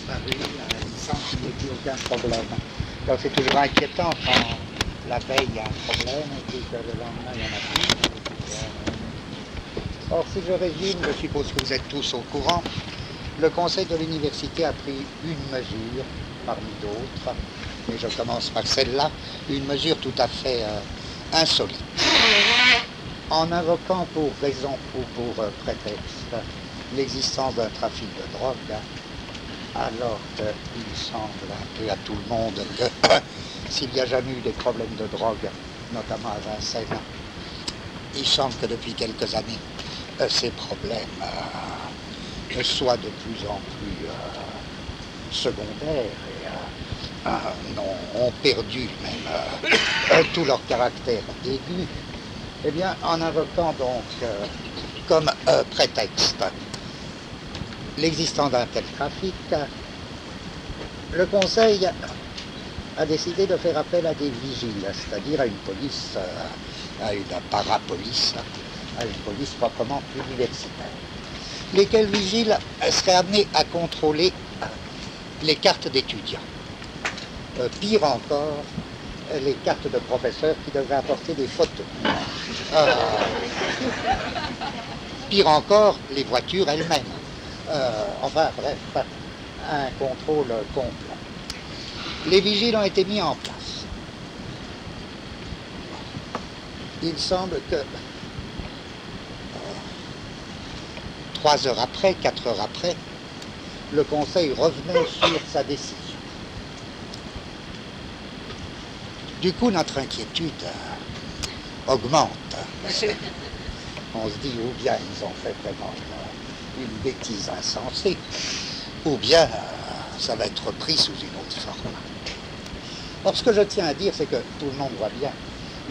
disparu, il semble qu'il n'y ait plus aucun problème. Donc c'est toujours inquiétant quand la veille il y a un problème et puis que le lendemain il n'y en a plus. Or si je résume, je suppose que vous êtes tous au courant, le conseil de l'université a pris une mesure parmi d'autres, et je commence par celle-là, une mesure tout à fait insolite. En invoquant pour raison ou pour prétexte l'existence d'un trafic de drogue, alors qu'il semble un peu à tout le monde que s'il n'y a jamais eu des problèmes de drogue, notamment à Vincennes, il semble que depuis quelques années, ces problèmes soient de plus en plus secondaires et ont perdu même tout leur caractère aigu. Eh bien, en invoquant donc comme prétexte l'existence d'un tel trafic, le Conseil a décidé de faire appel à des vigiles, c'est-à-dire à une police, à une parapolice, à une police proprement universitaire, lesquels vigiles seraient amenés à contrôler les cartes d'étudiants. Pire encore, les cartes de professeurs qui devraient apporter des photos. Pire encore, les voitures elles-mêmes. Enfin bref, un contrôle complet. Les vigiles ont été mis en place. Il semble que 3 heures après, 4 heures après, le Conseil revenait sur sa décision. Du coup, notre inquiétude augmente. On se dit, ou bien ils ont fait vraiment une bêtise insensée, ou bien ça va être repris sous une autre forme. Or, ce que je tiens à dire, c'est que tout le monde voit bien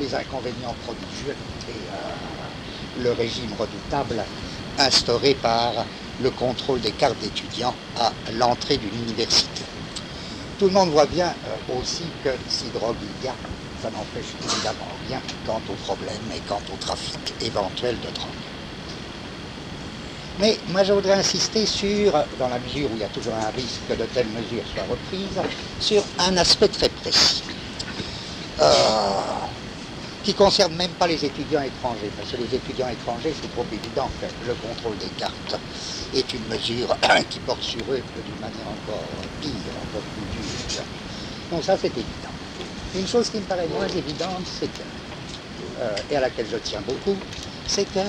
les inconvénients prodigieux et le régime redoutable instauré par le contrôle des cartes d'étudiants à l'entrée d'une université. Tout le monde voit bien aussi que si drogue il y a, ça n'empêche évidemment rien quant au problème et quant au trafic éventuel de drogue. Mais moi je voudrais insister sur, dans la mesure où il y a toujours un risque que de telles mesures soient reprises, sur un aspect très précis, qui ne concerne même pas les étudiants étrangers, parce que les étudiants étrangers, c'est trop évident que le contrôle des cartes est une mesure qui porte sur eux d'une manière encore pire, encore plus dure. Donc ça c'est évident. Une chose qui me paraît moins évidente, c'est que, et à laquelle je tiens beaucoup, c'est que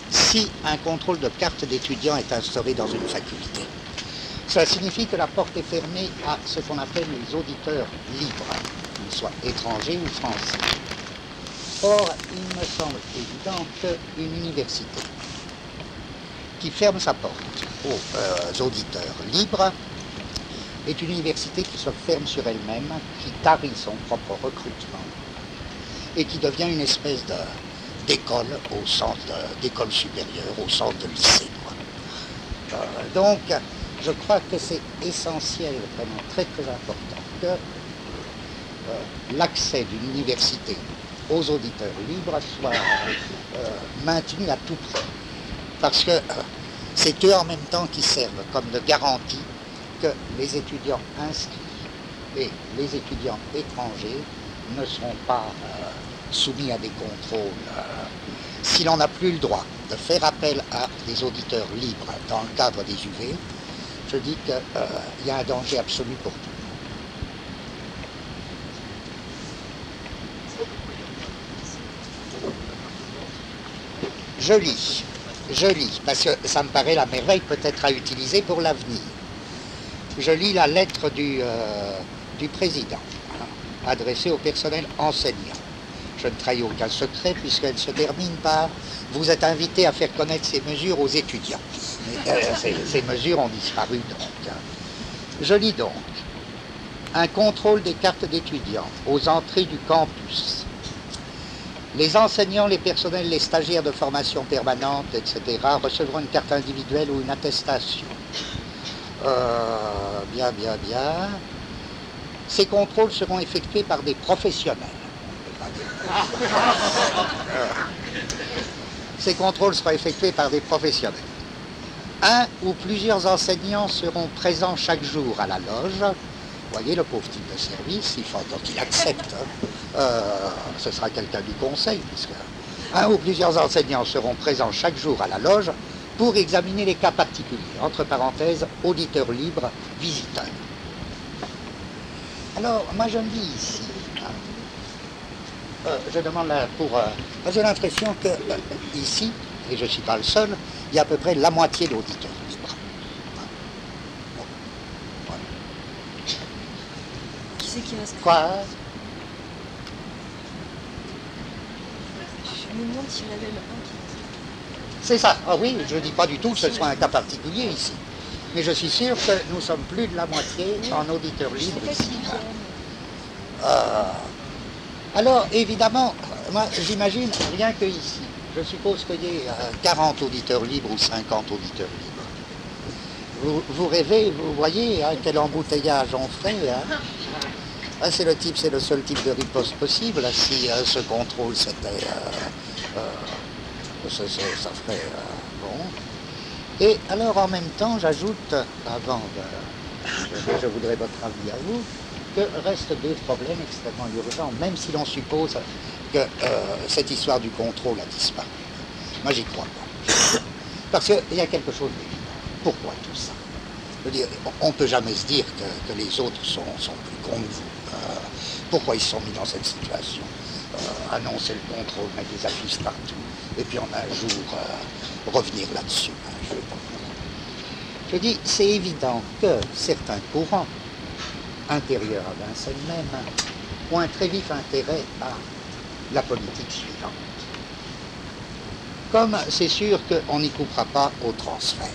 si un contrôle de carte d'étudiants est instauré dans une faculté, cela signifie que la porte est fermée à ce qu'on appelle les auditeurs libres, qu'ils soient étrangers ou français. Or, il me semble évident qu'une université qui ferme sa porte aux auditeurs libres est une université qui se ferme sur elle-même, qui tarit son propre recrutement et qui devient une espèce d'école au sens d'école supérieure, au sens de lycée. Donc, je crois que c'est essentiel, vraiment très très important, que l'accès d'une université aux auditeurs libres soit maintenu à tout prix. Parce que c'est eux en même temps qui servent comme de garantie que les étudiants inscrits et les étudiants étrangers ne seront pas soumis à des contrôles. Si l'on n'a plus le droit de faire appel à des auditeurs libres dans le cadre des UV, je dis qu'il y a un danger absolu pour tout. Je lis, parce que ça me paraît la merveille peut-être à utiliser pour l'avenir. Je lis la lettre du président, adressée au personnel enseignant. Je ne trahis aucun secret puisqu'elle se termine par « Vous êtes invité à faire connaître ces mesures aux étudiants ». Ces mesures ont disparu donc. Je lis donc « Un contrôle des cartes d'étudiants aux entrées du campus. Les enseignants, les personnels, les stagiaires de formation permanente, etc. recevront une carte individuelle ou une attestation. » Bien. Ces contrôles seront effectués par des professionnels. Ces contrôles seront effectués par des professionnels. un ou plusieurs enseignants seront présents chaque jour à la loge. Vous voyez, le pauvre type de service, il faut donc qu'il accepte. Ce sera quelqu'un du conseil, puisque un ou plusieurs enseignants seront présents chaque jour à la loge pour examiner les cas particuliers. Entre parenthèses, auditeur libre, visiteur. Alors, moi je me dis ici, je demande là pour... j'ai l'impression que ici, et je ne suis pas le seul, il y a à peu près la moitié d'auditeurs libres. Qui c'est qui reste? Quoi? Je me demande s'il y en a même un qui reste. C'est ça. Ah oui, je ne dis pas du tout que ce soit un cas particulier ici. Mais je suis sûr que nous sommes plus de la moitié en auditeurs libres ici. Alors, évidemment, moi j'imagine rien que ici. Je suppose qu'il y ait 40 auditeurs libres ou 50 auditeurs libres. Vous rêvez, vous voyez quel embouteillage on ferait. C'est le seul type de riposte possible. Si ce contrôle c'était... ça ferait bon. Et alors en même temps, j'ajoute, avant je voudrais votre avis à vous, que restent deux problèmes extrêmement urgents, même si l'on suppose que cette histoire du contrôle a disparu. Moi, j'y crois pas. Parce qu'il y a quelque chose d'évident. Pourquoi tout ça? Je veux dire, on ne peut jamais se dire que les autres sont plus cons que vous. Pourquoi ils se sont mis dans cette situation? Annoncer le contrôle, mettre des affiches partout, et puis en un jour revenir là-dessus. Je dis, c'est évident que certains courants intérieurs à Vincennes même ont un très vif intérêt à la politique suivante. Comme c'est sûr qu'on n'y coupera pas au transfert.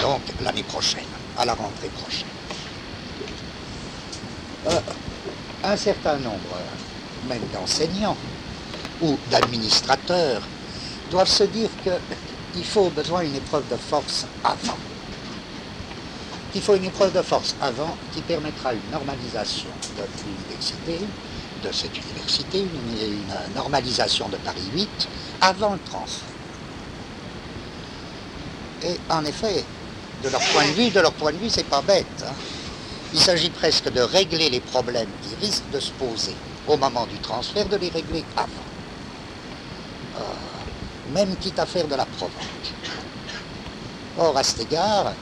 Donc l'année prochaine, à la rentrée prochaine. Un certain nombre, même d'enseignants ou d'administrateurs, doivent se dire qu'il faut besoin d'une épreuve de force avant. Il faut une épreuve de force avant qui permettra une normalisation de l'université, de cette université, une normalisation de Paris 8 avant le transfert. Et en effet, de leur point de vue, c'est pas bête. Il s'agit presque de régler les problèmes qui risquent de se poser au moment du transfert, de les régler avant. Même quitte à faire de la provoque. Or, à cet égard,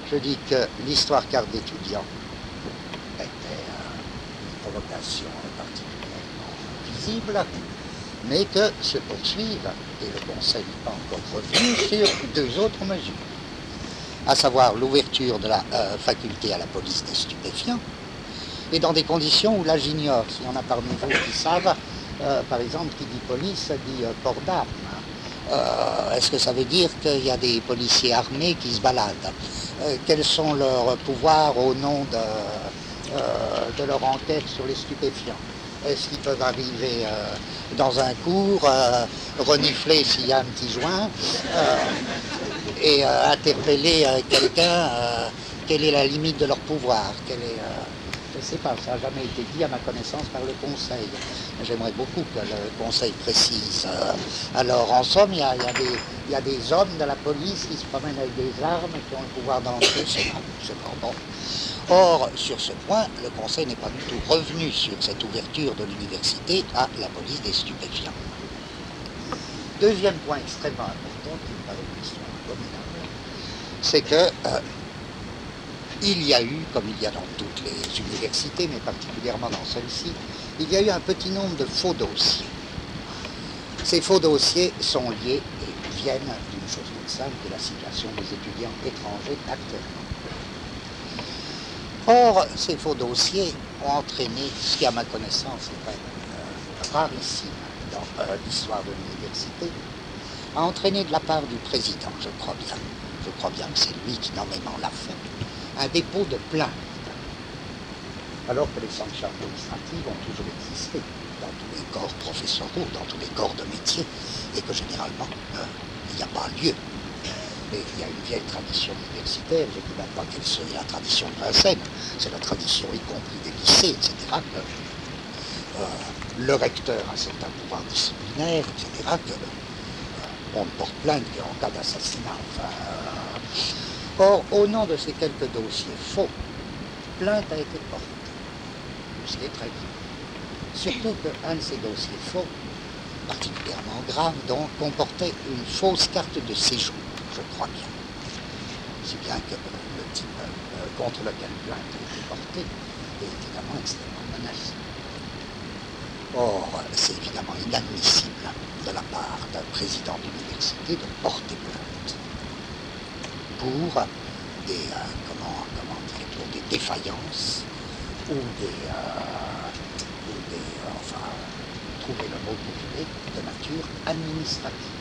je dis que l'histoire carte d'étudiants était une provocation particulièrement visible, mais que se poursuivent, et le Conseil n'est pas encore revenu, sur deux autres mesures, à savoir l'ouverture de la faculté à la police des stupéfiants, et dans des conditions où là j'ignore, s'il y en a parmi vous qui savent, par exemple, qui dit police, dit port d'armes. Est-ce que ça veut dire qu'il y a des policiers armés qui se baladent? Quels sont leurs pouvoirs au nom de leur enquête sur les stupéfiants? Est-ce qu'ils peuvent arriver dans un cours, renifler s'il y a un petit joint, et interpeller quelqu'un? Quelle est la limite de leur pouvoir? Je ne sais pas, ça n'a jamais été dit à ma connaissance par le Conseil. J'aimerais beaucoup que le Conseil précise. Alors, en somme, il y a des hommes de la police qui se promènent avec des armes et qui ont le pouvoir d'entrer, c'est pas bon. Or, sur ce point, le Conseil n'est pas du tout revenu sur cette ouverture de l'université à la police des stupéfiants. Deuxième point extrêmement important, qui me paraît une question abominable, c'est que il y a eu, comme il y a dans toutes les universités, mais particulièrement dans celle-ci, il y a eu un petit nombre de faux dossiers. Ces faux dossiers sont liés et viennent d'une chose toute simple, qui est la situation des étudiants étrangers actuellement. Or, ces faux dossiers ont entraîné, ce qui à ma connaissance est quand même rarissime dans l'histoire de l'université, a entraîné de la part du président, je crois bien que c'est lui qui nommément l'a fait, un dépôt de plainte, alors que les sanctions administratives ont toujours existé dans tous les corps professoraux, dans tous les corps de métier, et que généralement, il n'y a pas lieu. Et il y a une vieille tradition universitaire, je ne dis même pas quelle serait la tradition de Vincennes, c'est la tradition y compris des lycées, etc., que le recteur a certains pouvoirs disciplinaires, etc., on ne porte plainte qu'en cas d'assassinat, enfin... Or, au nom de ces quelques dossiers faux, plainte a été portée, ce qui est très bien. Surtout qu'un de ces dossiers faux, particulièrement grave, donc, comportait une fausse carte de séjour, je crois bien. Si bien que le type contre lequel plainte a été portée est évidemment extrêmement menacé. Or, c'est évidemment inadmissible de la part d'un président d'université de porter plainte pour des, pour des défaillances ou enfin, trouver le mot pour de nature administrative.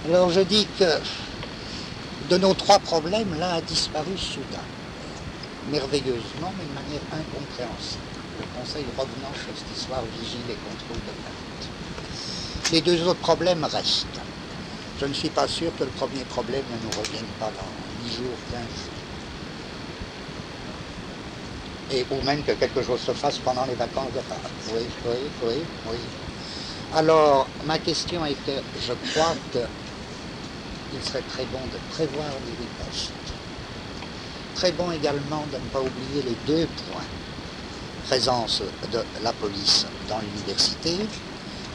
Alors je dis que de nos trois problèmes, l'un a disparu soudain, merveilleusement, mais de manière incompréhensible. Le Conseil revenant sur cette histoire vigile et contrôle de plainte. Les deux autres problèmes restent. Je ne suis pas sûr que le premier problème ne nous revienne pas dans 10 jours, 15 jours. Et, ou même que quelque chose se fasse pendant les vacances de Pâques. Oui. Alors, ma question est que je crois qu'il serait très bon de prévoir des ripostes. Très bon également de ne pas oublier les deux points. Présence de la police dans l'université,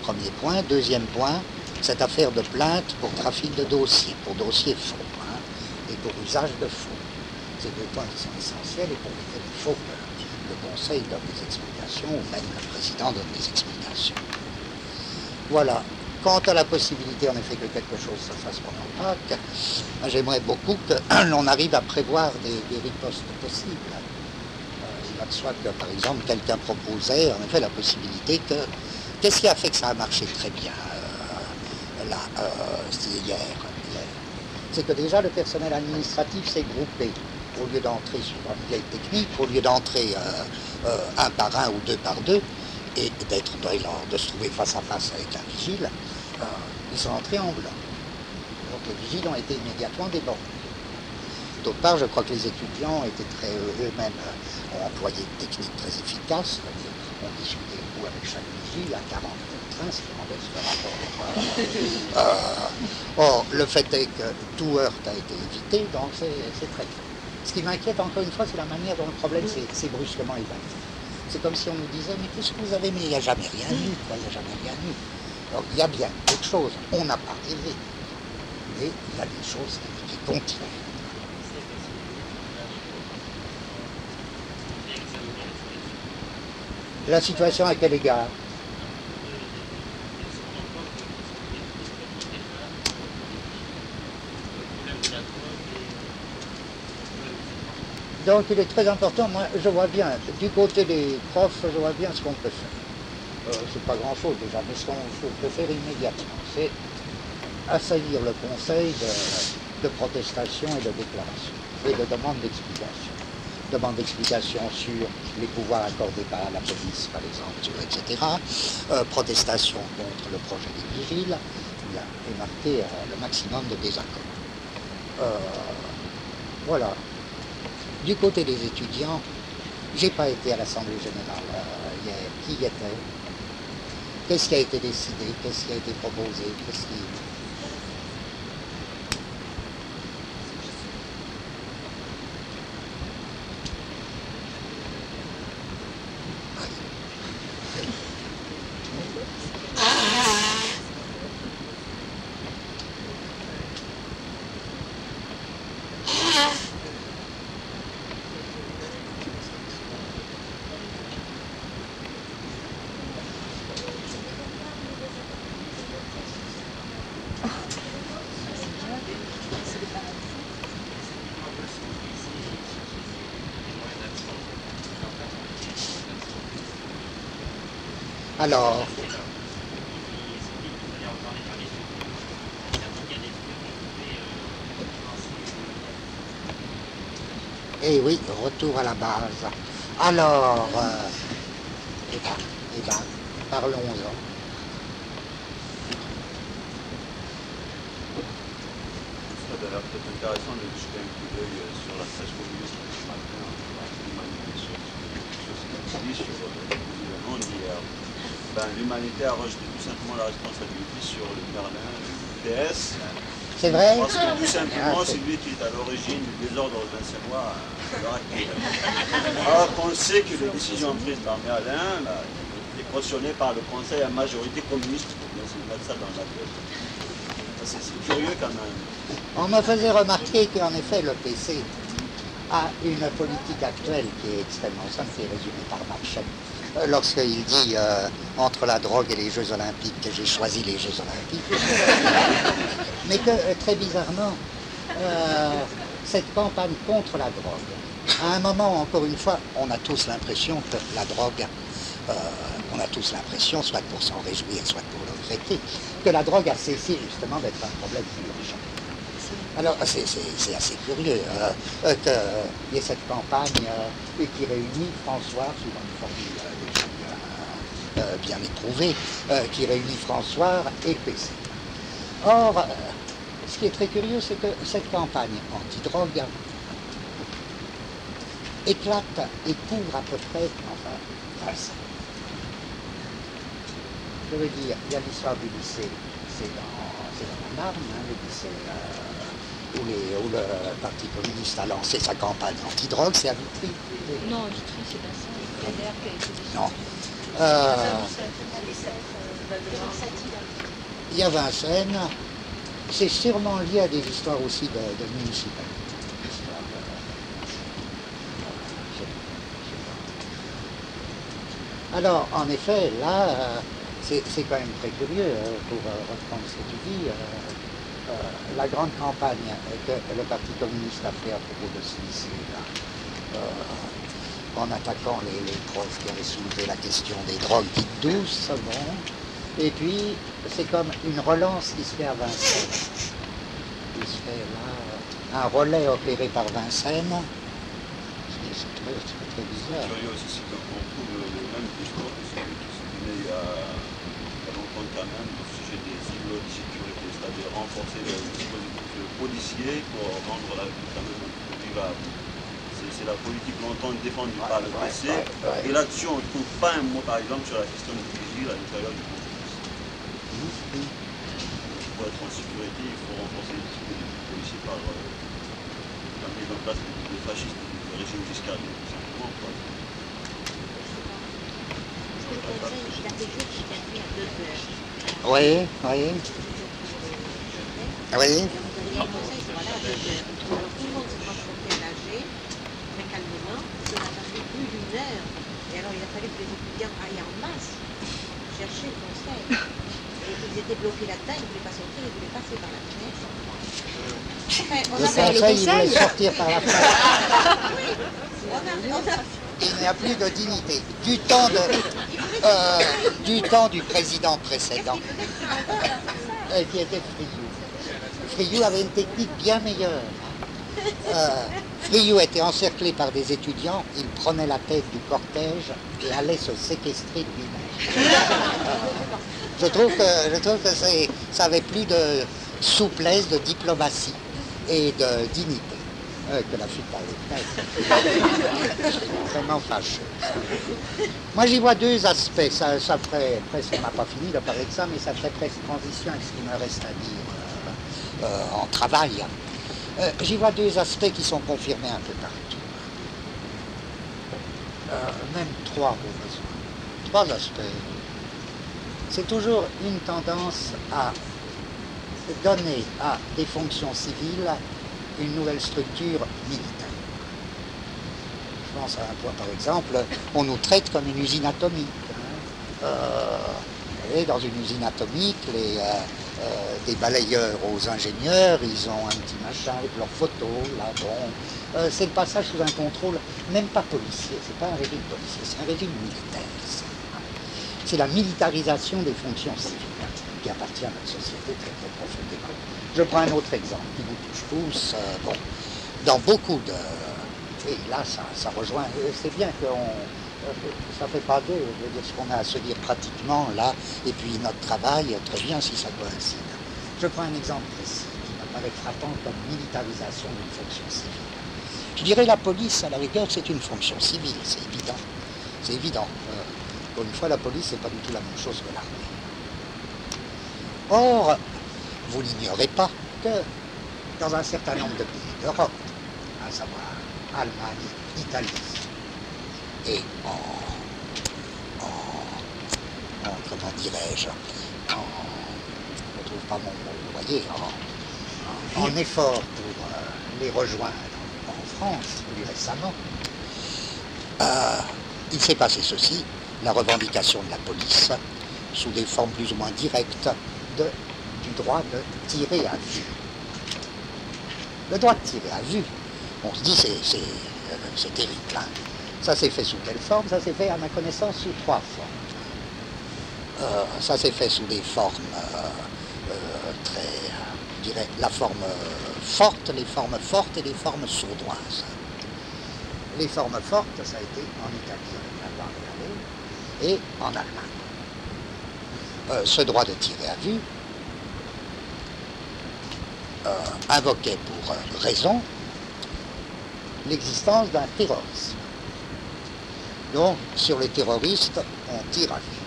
premier point. Deuxième point, cette affaire de plainte pour trafic de dossiers, pour dossiers faux, et pour usage de faux. Ces deux points qui sont essentiels et pour lesquels il faut que le Conseil donne des explications, ou même le président donne des explications. Voilà. Quant à la possibilité, en effet, que quelque chose se fasse pendant Pâques, j'aimerais beaucoup que l'on arrive à prévoir des ripostes possibles. Il va de soi que, par exemple, quelqu'un proposait, en effet, la possibilité que... Qu'est-ce qui a fait que ça a marché très bien, c'était hier. C'est que déjà, le personnel administratif s'est groupé. Au lieu d'entrer sur une vieille technique, au lieu d'entrer un par un ou deux par deux, et de se trouver face à face avec un vigile, ils sont entrés en blanc. Donc les vigiles ont été immédiatement débordés. D'autre part, je crois que les étudiants étaient très eux-mêmes ont employé une technique très efficace, c'est-à-dire on discutait beaucoup avec chaque vigile à 40 trains, ce qui rendait ce rapport. Or, le fait est que tout heurt a été évité, donc c'est très bien. Ce qui m'inquiète encore une fois, c'est la manière dont le problème s'est brusquement évacué. C'est comme si on nous disait, mais qu'est-ce que vous avez mis? Il n'y a jamais rien eu, quoi, il n'y a jamais rien eu. Alors, il y a bien quelque chose, on n'a pas rêvé, mais il y a des choses qui continuent. La situation à quel égard? Donc il est très important, moi je vois bien, du côté des profs, je vois bien ce qu'on peut faire. C'est pas grand chose déjà, mais ce qu'on peut faire immédiatement, c'est assaillir le conseil de protestation et de déclaration, et de demande d'explication. Demande d'explication sur les pouvoirs accordés par la police, par exemple, etc. Protestation contre le projet des vigiles, il y a marqué le maximum de désaccords. Voilà. Du côté des étudiants, j'ai pas été à l'Assemblée générale hier. Qui y était? Qu'est-ce qui a été décidé? Qu'est-ce qui a été proposé? Alors, eh oui, retour à la base. Alors, parlons-en. D'ailleurs, peut-être intéressant de jeter un coup d'œil sur la presse communiste ce matin, sur ce qu'il dit sur l'événement d'hier. L'humanité a rejeté tout simplement la responsabilité sur le Berlin, le UTS, C'est vrai? Parce que tout simplement, Ah, c'est lui qui est à l'origine du désordre vincenois à l'heure actuelle. Alors qu'on sait que les décisions prises par Merlin étaient cautionnées par le Conseil à majorité communiste, pour bien se mettre ça dans la tête. C'est curieux quand même. On me faisait remarquer qu'en effet, le PC a une politique actuelle qui est extrêmement simple, qui est résumée par Marchais. Lorsqu'il dit entre la drogue et les Jeux Olympiques, que j'ai choisi les Jeux Olympiques. Mais que, très bizarrement, cette campagne contre la drogue, à un moment, encore une fois, on a tous l'impression que la drogue, on a tous l'impression, soit pour s'en réjouir, soit pour le regretter, que la drogue a cessé justement d'être un problème urgent. Alors, c'est assez curieux qu'il y ait cette campagne qui réunit François, suivant une formule bien éprouvée, qui réunit François et PC. Or, ce qui est très curieux, c'est que cette campagne anti-drogue éclate et couvre à peu près, enfin, je veux dire, il y a l'histoire du lycée, c'est dans la Marne, hein, le lycée où le Parti communiste a lancé sa campagne anti-drogue, c'est à Vitry. Non, Vitry, c'est pas ça. C'est l'air qui a été décidé. Non. Il y a Vincennes, c'est sûrement lié à des histoires aussi de municipalité. Alors, en effet, là, c'est quand même très curieux, pour reprendre ce que tu dis, la grande campagne que le Parti communiste a fait à propos de ce lycée-là, en attaquant les profs qui avaient soulevé la question des drogues dites douces, bon. Et puis, c'est comme une relance qui se fait à Vincennes. Il se fait là, un relais opéré par Vincennes. C'est très bizarre. C'est curieux aussi, c'est qu'on trouve le même discours que celui qui se tenait il y a longtemps quand même au sujet des îlots de sécurité, c'est-à-dire renforcer le dispositif policier pour rendre la vie quand même plus vivable. C'est la politique longtemps défendue par le PC. Et là-dessus, on ne trouve pas un mot, par exemple, sur la question du vigile à l'intérieur du contexte. Pour être en sécurité, il faut renforcer les dispositifs policiers par la mise en place des fascistes du régime giscardien, tout simplement. Quoi. Oui, oui. Oui. Et alors il a fallu que les étudiants aillent en masse chercher le conseil. Et ils étaient bloqués là-dedans, ils ne voulaient pas sortir, ils voulaient passer par la fenêtre. Enfin, on Le avait conseil, il voulait sortir par la fenêtre. oui, Il n'y a plus de dignité. Du temps du président précédent, qui était Friou. Friou avait une technique bien meilleure. Friou était encerclé par des étudiants, il prenait la tête du cortège et allait se séquestrer lui-même. Je trouve que ça avait plus de souplesse, de diplomatie et de dignité que la fuite par les fenêtres. Vraiment fâcheux. Moi j'y vois deux aspects, ça ferait presque, on n'a pas fini de parler de ça, mais ça ferait presque transition avec ce qui me reste à dire en travail. J'y vois deux aspects qui sont confirmés un peu partout. Même trois au besoin. Trois aspects. C'est toujours une tendance à donner à des fonctions civiles une nouvelle structure militaire. Je pense à un point par exemple, on nous traite comme une usine atomique. Et dans une usine atomique, des balayeurs aux ingénieurs, ils ont un petit machin avec leurs photos, là, bon. C'est le passage sous un contrôle, même pas policier, c'est pas un régime policier, c'est un régime militaire. C'est la militarisation des fonctions civiles qui appartient à notre société très très profondément. Je prends un autre exemple qui nous touche tous. Bon, dans beaucoup de... Et là, ça rejoint... C'est bien qu'on... Ça ne fait pas deux, je veux dire, ce qu'on a à se dire pratiquement là, et puis notre travail, très bien si ça coïncide. Je prends un exemple précis qui m'apparaît frappant comme militarisation d'une fonction civile. Je dirais la police, à la rigueur, c'est une fonction civile, c'est évident. C'est évident. Pour une fois, la police, c'est pas du tout la même chose que l'armée. Or, vous l'ignorez pas, que dans un certain nombre de pays d'Europe, à savoir Allemagne, Italie, et comment dirais-je, je ne trouve pas mon mot, vous voyez, en effort pour les rejoindre en France, plus récemment, il s'est passé ceci, la revendication de la police, sous des formes plus ou moins directes, du droit de tirer à vue. Le droit de tirer à vue, on se dit c'est terrible. Hein. Ça s'est fait sous quelle forme? Ça s'est fait, à ma connaissance, sous 3 formes. Ça s'est fait sous des formes je dirais, la forme forte, les formes fortes et les formes sourdoises. Les formes fortes, ça a été en Italie avec la loi Reale et en Allemagne. Ce droit de tirer à vue invoquait pour raison l'existence d'un terrorisme. Donc, sur les terroristes, on tire à vue.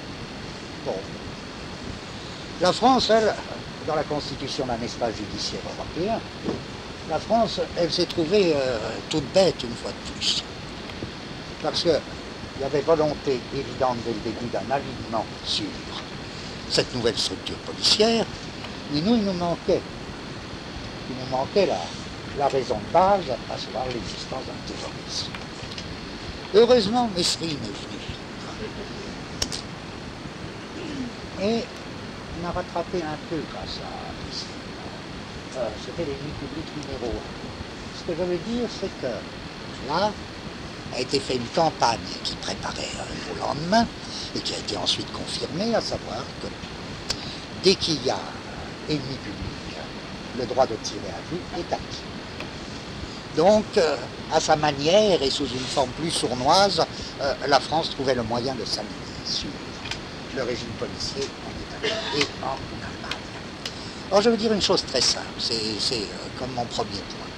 Bon. La France, elle, dans la constitution d'un espace judiciaire européen, la France, elle s'est trouvée toute bête une fois de plus. Parce qu'il y avait volonté évidente dès le début d'un alignement sur cette nouvelle structure policière, mais nous, il nous manquait la raison de base, à savoir l'existence d'un terrorisme. Heureusement, Mesrine est venu. Et on a rattrapé un peu grâce à Mesrine. C'était l'ennemi public numéro 1. Ce que je veux dire, c'est que là a été fait une campagne qui préparait au lendemain et qui a été ensuite confirmée, à savoir que dès qu'il y a ennemi public, le droit de tirer à vue est acquis. Donc, à sa manière et sous une forme plus sournoise, la France trouvait le moyen de s'aligner sur le régime policier en Italie et en Allemagne. Alors, je veux dire une chose très simple, c'est comme mon premier point.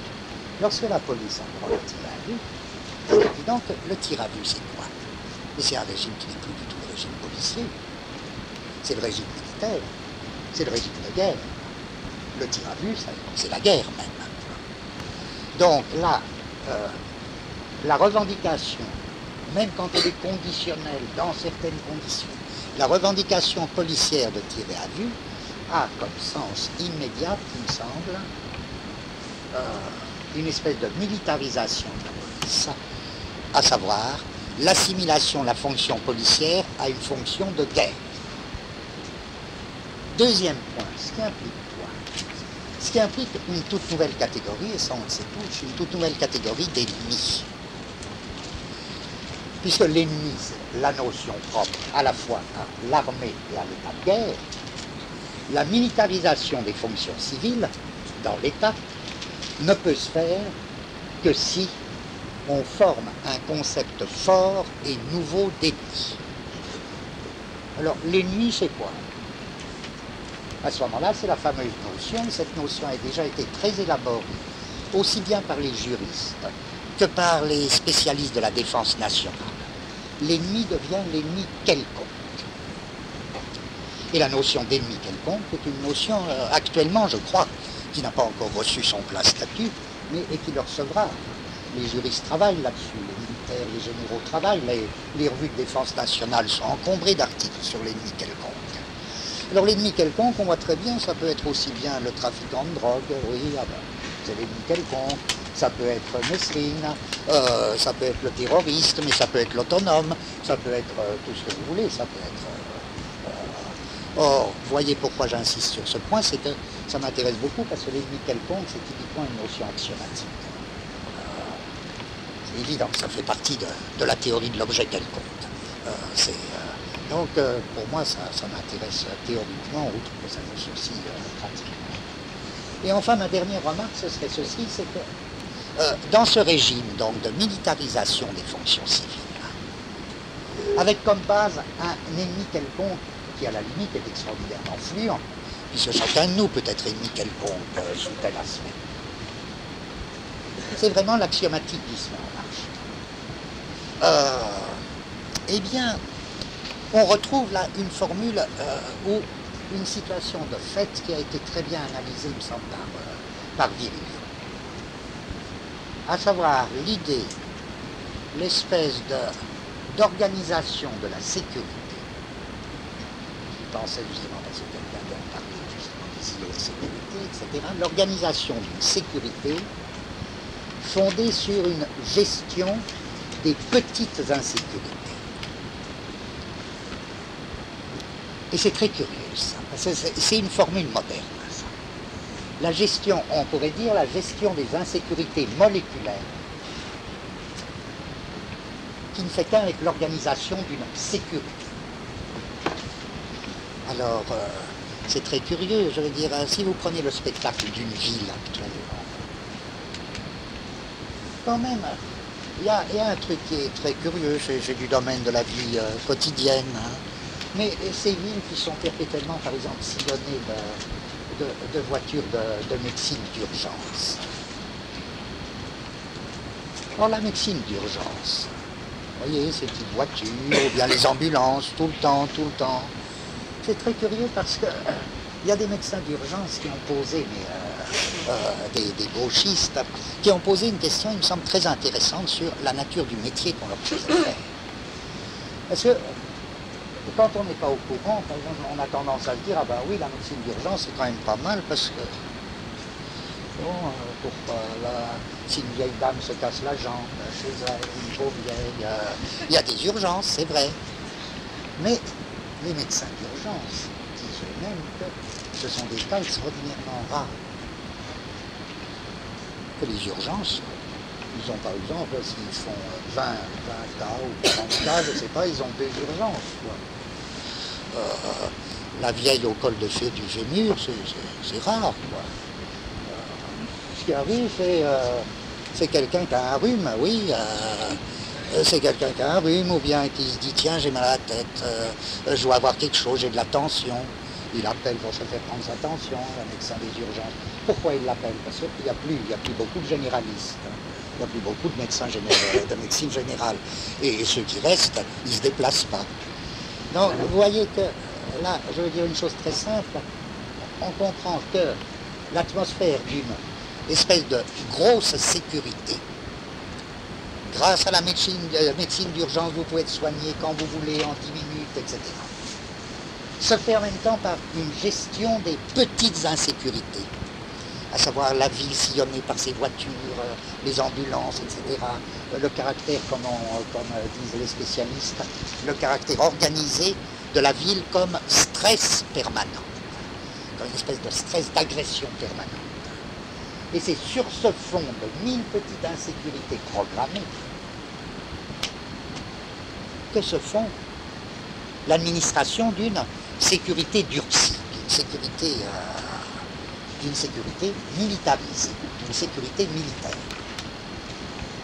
Lorsque la police a le droit de tirer à vue, c'est évident que le tir à vue, c'est quoi? Mais c'est un régime qui n'est plus du tout le régime policier. C'est le régime militaire, c'est le régime de guerre. Le tir à vue, c'est la guerre même. Donc là, la revendication, même quand elle est conditionnelle, dans certaines conditions, la revendication policière de tirer à vue a comme sens immédiat, il me semble, une espèce de militarisation de la police, à savoir l'assimilation de la fonction policière à une fonction de guerre. Deuxième point, ce qui implique une toute nouvelle catégorie, et ça on le sait tous, une toute nouvelle catégorie d'ennemis. Puisque l'ennemi, c'est la notion propre à la fois à l'armée et à l'état de guerre, la militarisation des fonctions civiles dans l'État ne peut se faire que si on forme un concept fort et nouveau d'ennemi. Alors l'ennemi, c'est quoi? À ce moment-là, c'est la fameuse notion. Cette notion a déjà été très élaborée, aussi bien par les juristes que par les spécialistes de la défense nationale. L'ennemi devient l'ennemi quelconque. Et la notion d'ennemi quelconque est une notion, actuellement, je crois, qui n'a pas encore reçu son plein statut, mais et qui le recevra. Les juristes travaillent là-dessus, les militaires, les généraux travaillent, les revues de défense nationale sont encombrées d'articles sur l'ennemi quelconque. Alors l'ennemi quelconque, on voit très bien, ça peut être aussi bien le trafiquant de drogue, oui, c'est l'ennemi quelconque, ça peut être Mesrine, ça peut être le terroriste, mais ça peut être l'autonome, ça peut être tout ce que vous voulez, ça peut être... Or, voyez pourquoi j'insiste sur ce point, c'est que ça m'intéresse beaucoup parce que l'ennemi quelconque, c'est typiquement une notion axiomatique. C'est évident, ça fait partie de la théorie de l'objet quelconque. Donc, pour moi, ça m'intéresse théoriquement, outre que ça me soucie pratiquement. Et enfin, ma dernière remarque, ce serait ceci, c'est que dans ce régime donc, de militarisation des fonctions civiles, avec comme base un ennemi quelconque qui, à la limite, est extraordinairement fluent, puisque chacun de nous peut être ennemi quelconque sous tel aspect. C'est vraiment l'axiomatique qui se met en marche. Eh bien, on retrouve là une formule où une situation de fait qui a été très bien analysée, il me semble, par Virus. À savoir l'idée, l'espèce d'organisation de la sécurité. Je pensais justement, parce que quelqu'un vient de parler justement des îlots de sécurité, etc. L'organisation d'une sécurité fondée sur une gestion des petites insécurités. Et c'est très curieux, ça. C'est une formule moderne, ça. La gestion, on pourrait dire la gestion des insécurités moléculaires, qui ne fait qu'un avec l'organisation d'une sécurité. Alors, c'est très curieux, je veux dire, si vous prenez le spectacle d'une ville actuellement, quand même, il y a un truc qui est très curieux, c'est du domaine de la vie quotidienne, hein. Mais ces villes qui sont perpétuellement, par exemple, sillonnées de voitures de médecine d'urgence. Or, la médecine d'urgence, vous voyez, ces petites voitures, ou bien les ambulances, tout le temps. C'est très curieux parce que il y a des médecins d'urgence qui ont posé, des gauchistes, qui ont posé une question, il me semble, très intéressante sur la nature du métier qu'on leur faisait faire. Parce que quand on n'est pas au courant, par exemple, on a tendance à se dire, ah ben oui, la médecine d'urgence, c'est quand même pas mal, parce que, bon, si une vieille dame se casse la jambe chez elle, une pauvre vieille, il y a des urgences, c'est vrai. Mais les médecins d'urgence disent eux-mêmes que ce sont des cas extraordinairement rares. Que les urgences, ils ont par exemple, s'ils font 20 cas ou 30 cas, je ne sais pas, ils ont 2 urgences, quoi. La vieille au col de fée du fémur, c'est rare, quoi. Ce qui arrive, c'est quelqu'un qui a un rhume, oui. C'est quelqu'un qui a un rhume, ou bien qui se dit, tiens, j'ai mal à la tête, je dois avoir quelque chose, j'ai de la tension. Il appelle pour se faire prendre sa tension, un médecin des urgences. Pourquoi il l'appelle? Parce qu'il n'y a plus beaucoup de généralistes. Il n'y a plus beaucoup de médecins de médecine générale. Et ceux qui restent, ils ne se déplacent pas. Donc, vous voyez que, là, je veux dire une chose très simple, on comprend que l'atmosphère d'une espèce de grosse sécurité, grâce à la médecine d'urgence, vous pouvez être soigné quand vous voulez, en 10 minutes, etc., se fait en même temps par une gestion des petites insécurités, à savoir la ville sillonnée par ses voitures, les ambulances, etc. Le caractère, comme disent les spécialistes, le caractère organisé de la ville comme stress permanent, comme une espèce de stress d'agression permanente. Et c'est sur ce fond de 1000 petites insécurités programmées que se font l'administration d'une sécurité durcie, d'une sécurité militarisée, d'une sécurité militaire.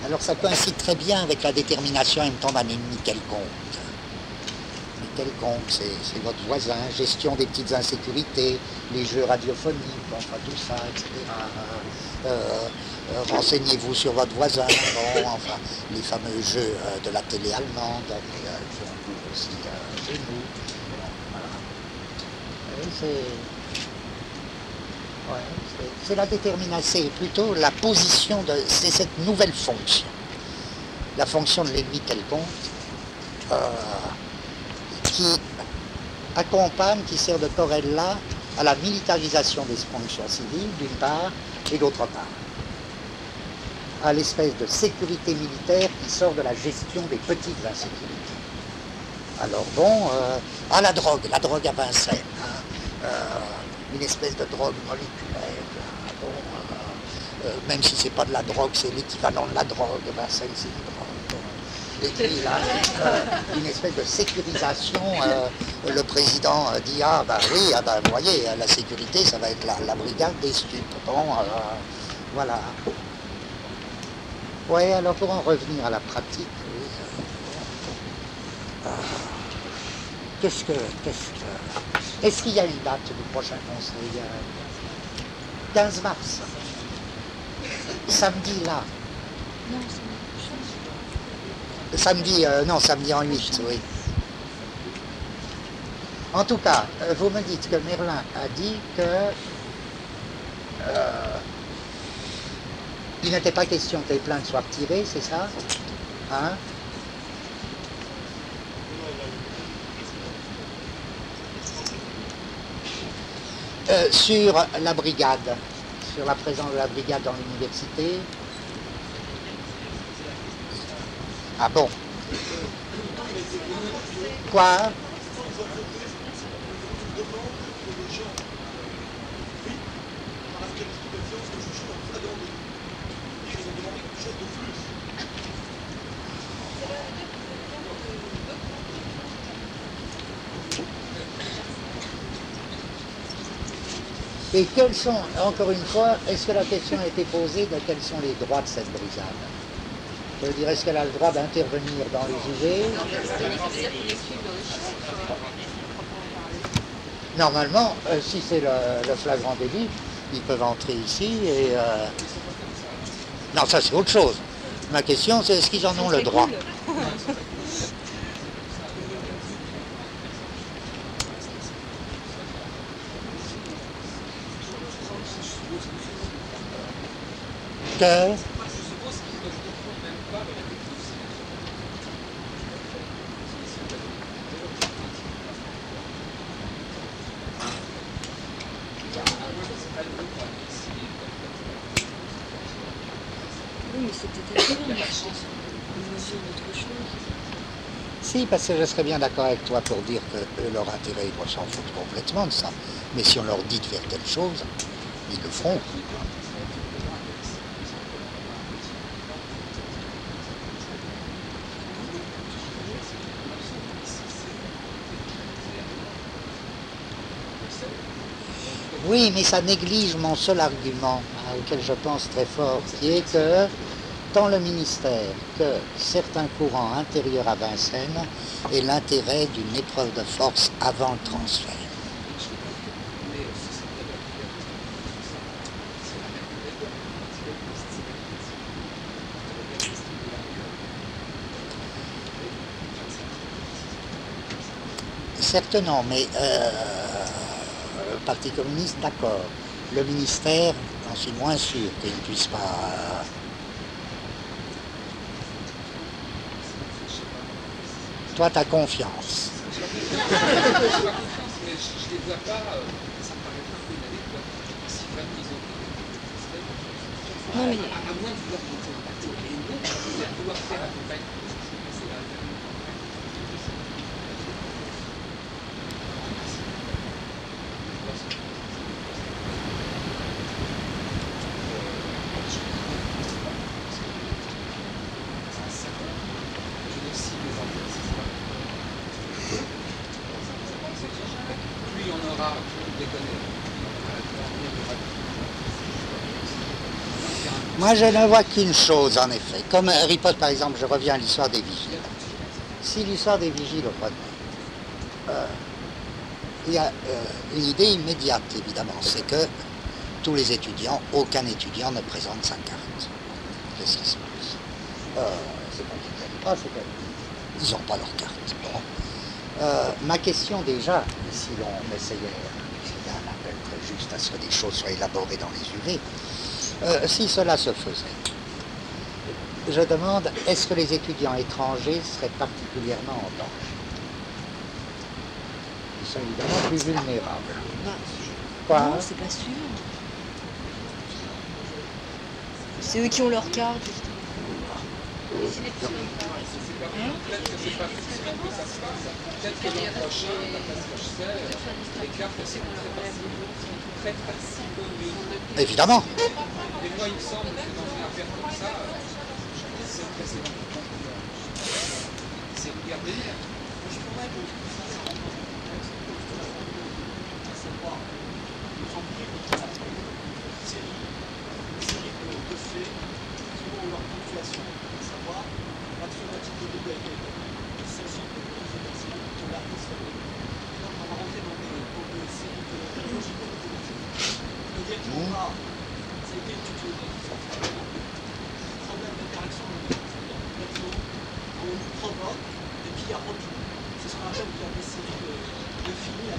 Alors ça coïncide très bien avec la détermination en même temps d'un ennemi quelconque. C'est votre voisin, gestion des petites insécurités, les jeux radiophoniques, enfin tout ça, etc. Renseignez-vous sur votre voisin, bon, enfin, les fameux jeux de la télé allemande, qui ont cours aussi chez nous. Voilà. C'est la détermination, c'est plutôt la position, c'est cette nouvelle fonction. La fonction de l'ennemi quelconque, qui accompagne, qui sert de corrélat à la militarisation des fonctions civiles, d'une part, et d'autre part, à l'espèce de sécurité militaire qui sort de la gestion des petites insécurités. Alors bon, à la drogue à Vincennes, une espèce de drogue moléculaire, bon, même si c'est pas de la drogue, c'est l'équivalent de la drogue, Vincennes c'est une drogue. Et puis là, une espèce de sécurisation, le président dit, ah ben oui, ah ben, vous voyez, la sécurité, ça va être la brigade des stupes. Bon, voilà. Ouais, alors pour en revenir à la pratique, oui, est-ce qu'il y a une date du prochain conseil? 15 mars. Samedi là. Non, Samedi, non, samedi en 8, oui. En tout cas, vous me dites que Merlin a dit que il n'était pas question que les plaintes soient retirées, c'est ça? Hein? Sur la brigade, sur la présence de la brigade dans l'université. Ah bon? Quoi? Et quels sont, encore une fois, est-ce que la question a été posée de quels sont les droits de cette brigade? Je veux dire, est-ce qu'elle a le droit d'intervenir dans les UG? Normalement, si c'est le flagrant délit, ils peuvent entrer ici et... Non, ça c'est autre chose. Ma question, c'est est-ce qu'ils en ont le droit? Que... Oui, mais c'est peut-être une mesure d'autre chose. Si, parce que je serais bien d'accord avec toi pour dire que leur intérêt, ils doivent s'en foutre complètement de ça. Mais si on leur dit de faire telle chose, ils le feront. Oui, mais ça néglige mon seul argument, auquel je pense très fort, qui est que, tant le ministère que certains courants intérieurs à Vincennes aient l'intérêt d'une épreuve de force avant le transfert. Certes non, mais le Parti communiste, d'accord. Le ministère, j'en suis moins sûr qu'il ne puisse pas... Toi, tu as confiance. Non, mais... Moi, je ne vois qu'une chose, en effet. Comme Harry Potter, par exemple, je reviens à l'histoire des vigiles. Si l'histoire des vigiles au mois de mai, il y a une idée immédiate, évidemment, c'est que tous les étudiants, aucun étudiant ne présente sa carte. Qu'est-ce qui se passe? C'est pas qu'ils n'aiment pas, c'est qu'ils n'ont pas leur carte. Bon. Ma question déjà, si l'on essayait, il y a un appel très juste à ce que des choses soient élaborées dans les UV, si cela se faisait, je demande, est-ce que les étudiants étrangers seraient particulièrement en danger? Ils sont évidemment plus vulnérables. Quoi? Non, c'est pas sûr. C'est eux qui ont leur carte, justement. Évidemment. Mais moi, il me semble que dans une affaire comme ça, c'est un précédent. C'est regardez. Je pourrais de faits qui ont leur ponctuation, à savoir la traumatique de l'égalité. Il s'agit de personnes qui ont la raison. Donc on va rentrer dans des séries de logico-mathématiques. Le directoire, ça a été étudié dans le problème d'interaction on nous provoque et puis il y a retour. C'est ce qu'on appelle des séries de films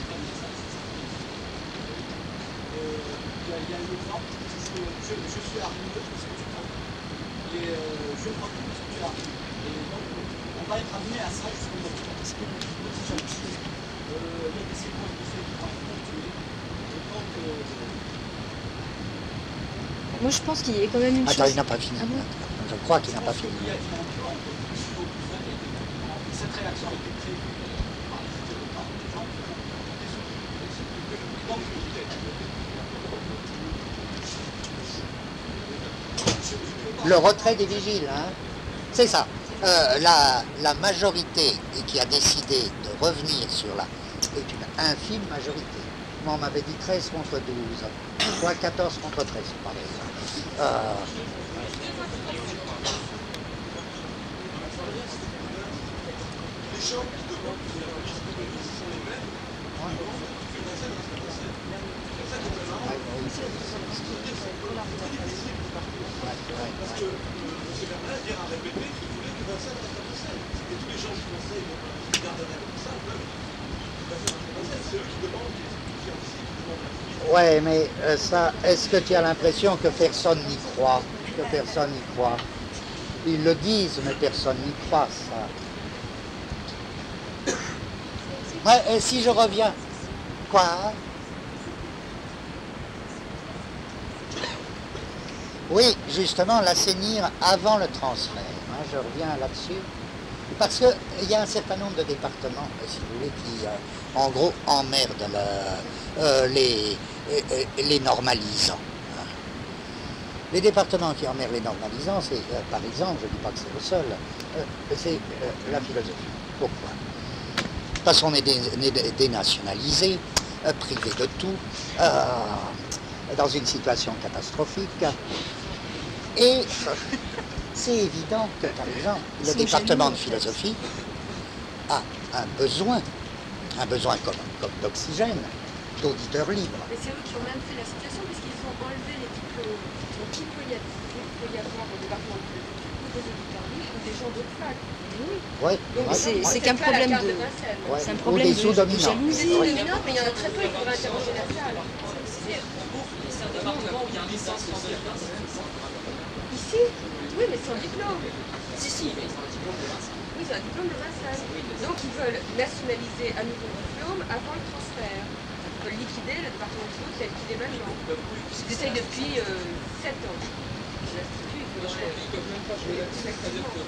y a un exemple, c'est que je suis arrivé parce que tu prends. Et je prends tout parce que tu arrives. Et donc, on va être amené à ça justement. Parce que petit gentil, il y a des séquences de faits qui vont être ponctuées. Et donc, Moi, je pense qu'il y a quand même une Attends, chose. il n'a pas fini. Ah bon? Je crois qu'il n'a pas fini. il y a un plan de niveau besoin qui a été fait. Cette réaction a été prévue par des gens qui ont Le retrait des vigiles, hein. C'est ça. La majorité qui a décidé de revenir sur la est une infime majorité. Moi, on m'avait dit 13 contre 12, soit 14 contre 13, par exemple. Parce que M. Bernard vient à répéter qu'il voulait que Vincennes reste à Vincennes. Et tous les gens qui conseillent de garder comme ça veulent Vincennes. C'est eux qui demandent, qui demandent la Ouais, mais ça, est-ce que tu as l'impression que personne n'y croit? Que personne n'y croit? Ils le disent, mais personne n'y croit, ça. Ouais, et si je reviens, quoi? Oui, justement, l'assainir avant le transfert. Hein, je reviens là-dessus. Parce qu'il y a un certain nombre de départements, si vous voulez, qui, en gros, emmerdent les normalisants. Hein. Les départements qui emmerdent les normalisants, c'est, par exemple, je ne dis pas que c'est le seul, c'est la philosophie. Pourquoi? Parce qu'on est dénationalisé, privé de tout, dans une situation catastrophique. Et c'est évident que, par exemple, le département de philosophie a un besoin comme d'oxygène, d'auditeurs libres. Mais c'est eux qui ont même fait la situation puisqu'ils ont enlevé les diplômes. Donc il peut y avoir au département de philosophie ou des auditeurs libres ou des gens d'autres facs. Oui. Ouais, Donc C'est qu'un problème de. ouais. C'est un Ou problème des de sous-dominants. Des jalousie. dominants, mais il y en a très peu, il faudrait interroger la salle. C'est un département où il y a un licenciement de Vincennes. Ici? Oui, mais sans diplôme. Si, mais ils ont un diplôme de Vincennes. Oui, c'est un diplôme de Vincennes. Donc ils veulent nationaliser un nouveau diplôme avant le transfert. Ils veulent liquider le département de philo tel qu'il est maintenant. Ils essayent depuis 7 ans. L'Institut, il faudrait... Ils peuvent même pas jouer là-dessus, c'est-à-dire que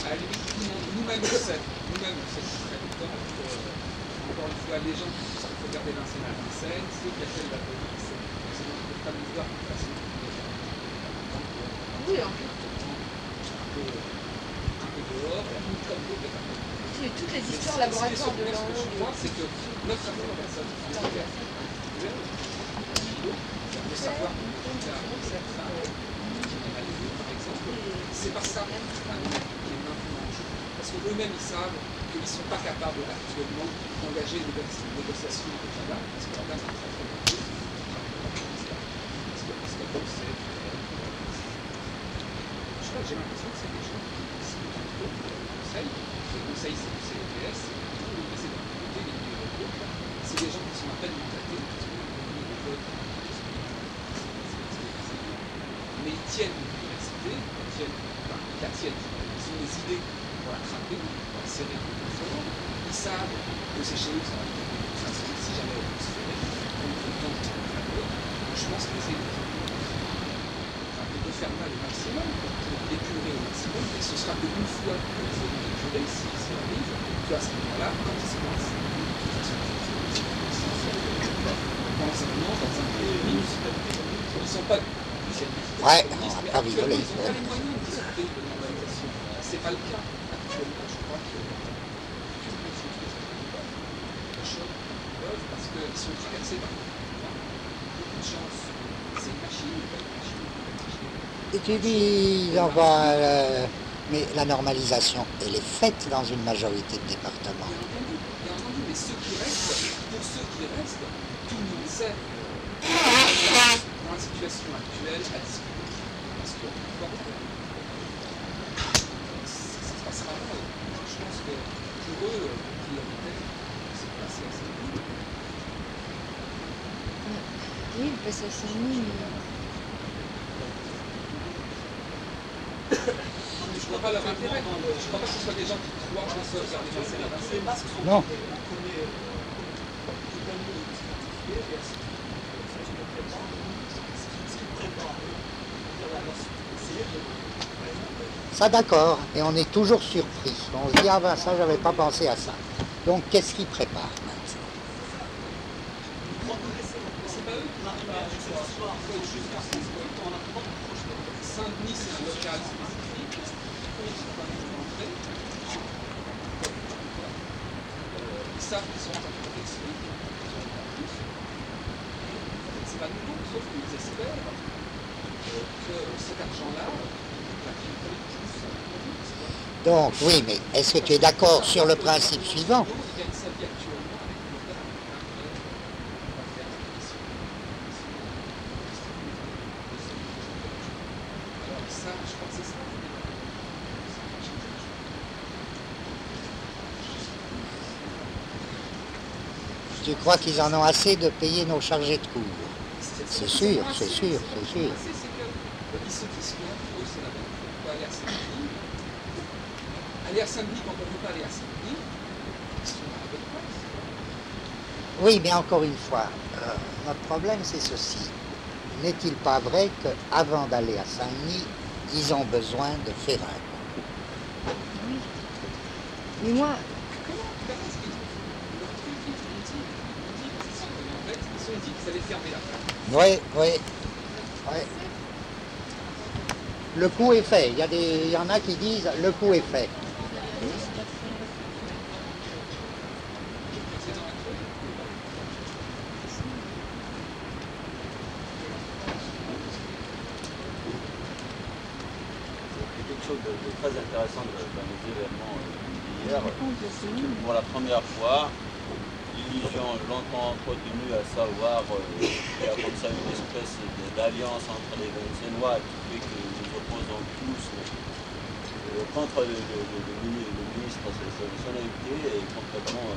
à la limite, nous-mêmes on sait très longtemps que, encore une fois, les gens qui puissent regarder Vincennes à Vincennes, ceux qui appellent la police, c'est donc ne pas nous voir passer. Oui, en plus. Un peu dehors, comme d'autres départements. Toutes les histoires laboratoires de Ce que je langue. vois, c'est que 950 personnes qui ont été de savoir par exemple, c'est pas ça qui est maintenant en jeu. Parce qu'eux-mêmes, ils savent qu'ils ne sont pas capables actuellement d'engager des négociations avec le tabac, parce que la base est très très bonne. Parce que comme c'est... Je sais pas, j'ai l'impression que c'est des gens qui sont plutôt le conseil, c'est le CEPS, c'est des gens qui sont à peine mandatés, qui sont des votes, mais ils tiennent l'université, ils la tiennent, ils ont des idées pour la craquer, pour la serrer comme il faut, ils savent que c'est chez eux que ça va être de toute façon, si jamais on se fait, on peut le temps de faire l'autre, je pense que c'est de faire mal au maximum, pour épurer au maximum, et ce sera qu'une fois que nous aurons épuré, si ça arrive, qu'à ce moment-là, quand ils se lancent, l'enseignement dans un municipalité, ils ne sont pas Ouais, on va pas rigoler. ils ont pas les moyens de discuter de normalisation. C'est pas le cas. Actuellement, je crois que toutes les entreprises peuvent parce qu'ils sont traversés par beaucoup de chance. C'est une machine, pas une machine. Et tu dis, mais la normalisation, elle est faite dans une majorité de départements. Bien entendu, mais ceux qui restent, pour ceux qui restent, tout le monde sait dans la situation actuelle à discuter. Parce que ça se passera pas. Je pense que pour eux, priorité, c'est passé assez vite. Oui, il passe à Saint-Denis. Je vois pas leur intérêt. Je crois pas que ce soit des gens qui croient qu'on se faire dépasser là-bas. Ces masques sont Non. tombés, on connaît totalement identifiés, et ainsi de suite. Ça, je ne comprends pas. Ce qu'ils préparent, essayer de... Ça d'accord, et on est toujours surpris. On se dit, ah ben ça, j'avais pas pensé à ça. Donc qu'est-ce qu'ils préparent maintenant? C'est pas eux qui préparent ce soir. Il faut être juste dans ce sens. Saint-Denis, c'est un local spécifique. Ils savent qu'ils sont en protection. C'est pas nouveau, sauf qu'ils espèrent que cet argent-là, Donc oui, mais est-ce que tu es d'accord sur le principe suivant? il gagne sa vie actuellement avec le alors ça, je crois que c'est ça. Tu crois qu'ils en ont assez de payer nos chargés de cours? C'est sûr, c'est sûr, c'est sûr. C'est qu'ils se disent que eux, c'est la même. On peut aller à Saint-Denis. Aller à Saint-Denis quand on ne veut pas aller à Saint-Denis, c'est une bonne place. Oui, mais encore une fois, notre problème c'est ceci. N'est-il pas vrai qu'avant d'aller à Saint-Denis, ils ont besoin de Ferrin? Oui. Mais moi, Ils ont dit qu'ils allaient fermer la fac. Oui, oui, oui. Le coup est fait. Il y en a qui disent le coup est fait. C'est quelque chose de très intéressant dans les événements d'hier. Pour la première fois, l'illusion longtemps entretenue à savoir qu'il y a comme ça une espèce d'alliance entre les Vincennois qui fait que nous opposons tous contre le ministre. Son invité est complètement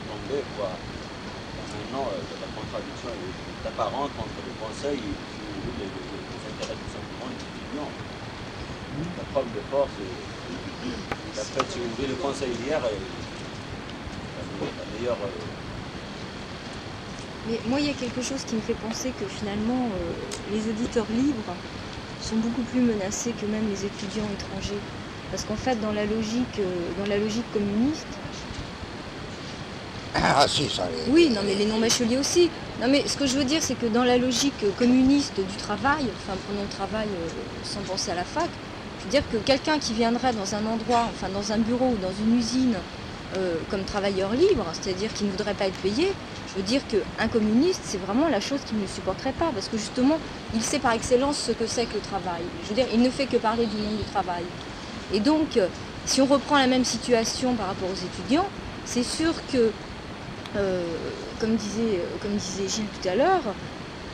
tombé. Maintenant, la contradiction est apparente entre le Conseil et les intérêts tout simplement des étudiants. La preuve de force, d'après si vous voulez, le Conseil hier est la meilleure. mais moi, il y a quelque chose qui me fait penser que finalement, les éditeurs libres sont beaucoup plus menacés que même les étudiants étrangers. Parce qu'en fait, dans la logique communiste, Ah si, ça oui, non mais les non-bacheliers aussi. Non mais ce que je veux dire, c'est que dans la logique communiste du travail, enfin prenons le travail sans penser à la fac, je veux dire que quelqu'un qui viendrait dans un endroit, enfin dans un bureau ou dans une usine comme travailleur libre, c'est-à-dire qui ne voudrait pas être payé, je veux dire qu'un communiste, c'est vraiment la chose qu'il ne supporterait pas, parce que justement, il sait par excellence ce que c'est que le travail. Je veux dire, il ne fait que parler du monde du travail. Et donc, si on reprend la même situation par rapport aux étudiants, c'est sûr que, comme disait Gilles tout à l'heure,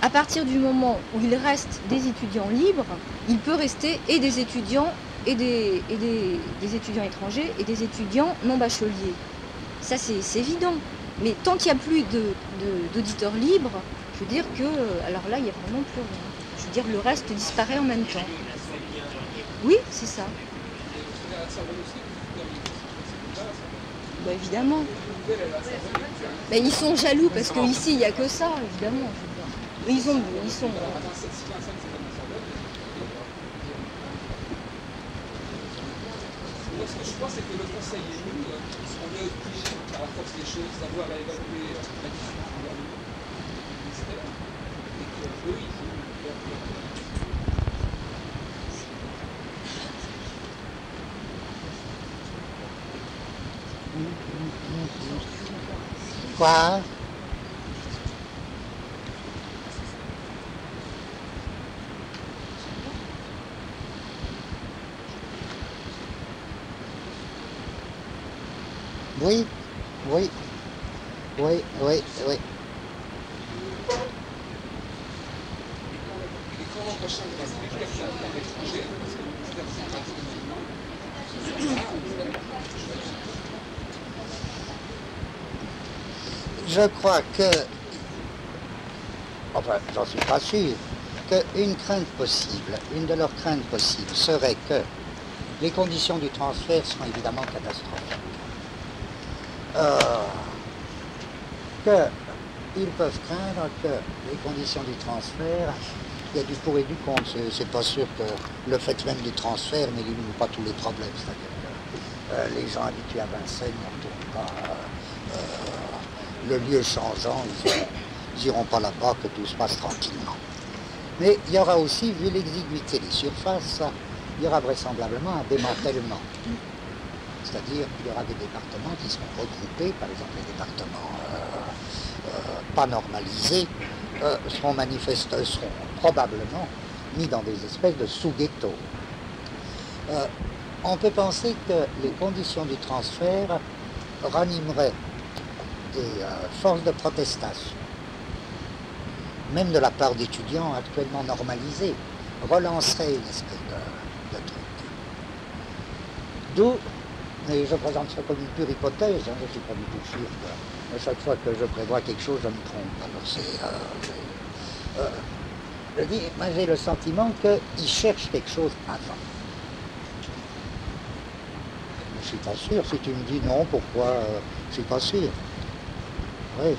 à partir du moment où il reste des étudiants libres, il peut rester et des étudiants et des étudiants étrangers et des étudiants non bacheliers. Ça, c'est évident. Mais tant qu'il n'y a plus d'auditeurs libres, je veux dire que, alors là, il n'y a vraiment plus rien. Je veux dire, le reste disparaît en même temps. Oui, c'est ça. Bah, évidemment. Bah, ils sont jaloux parce qu'ici, il n'y a que ça, évidemment. Ils sont... Donc, ce que je crois, c'est que le Conseil et nous, on est obligés, par la force des choses, d'avoir à évaluer la difficulté du ministère, et qu'eux, ils vont Quoi? Oui, oui, oui, oui, oui. Et quand l'an prochain, il va se faire quelqu'un à l'étranger, parce que le ministère c'est pratiquement Je crois que enfin j'en suis pas sûr, qu'une crainte possible, une de leurs craintes possibles serait que les conditions du transfert seront évidemment catastrophiques. Qu'ils peuvent craindre que les conditions du transfert, il y a du pour et du contre. C'est pas sûr que le fait même du transfert n'élimine pas tous les problèmes. C'est-à-dire que les gens habitués à Vincennes ne retournent pas. Le lieu changeant, ils n'iront pas là-bas, que tout se passe tranquillement. Mais il y aura aussi, vu l'exiguïté des surfaces, il y aura vraisemblablement un démantèlement. C'est-à-dire qu'il y aura des départements qui seront regroupés, par exemple les départements pas normalisés, seront probablement mis dans des espèces de sous-ghettos. On peut penser que les conditions du transfert ranimeraient des forces de protestation, même de la part d'étudiants actuellement normalisés, relanceraient une espèce de truc. D'où, et je présente ça comme une pure hypothèse, hein, je ne suis pas du tout sûr que à chaque fois que je prévois quelque chose, je me trompe. Alors je dis, moi j'ai le sentiment qu'ils cherchent quelque chose avant. Je ne suis pas sûr. Si tu me dis non, pourquoi je ne suis pas sûr. Oui.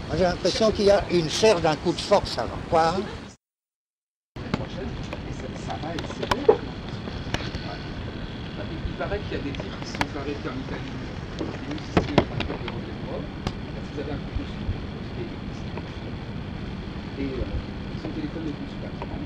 Moi j'ai l'impression qu'il y a une cherche d'un coup de force avant. Quoi hein? Ça va être sévère. Il paraît qu'il y a des tirs qui se sont arrêtés en Italie. Des musiciens de moi, parce qu'ils avaient un coup de suite. Et ils ont téléphoné au consulat de France.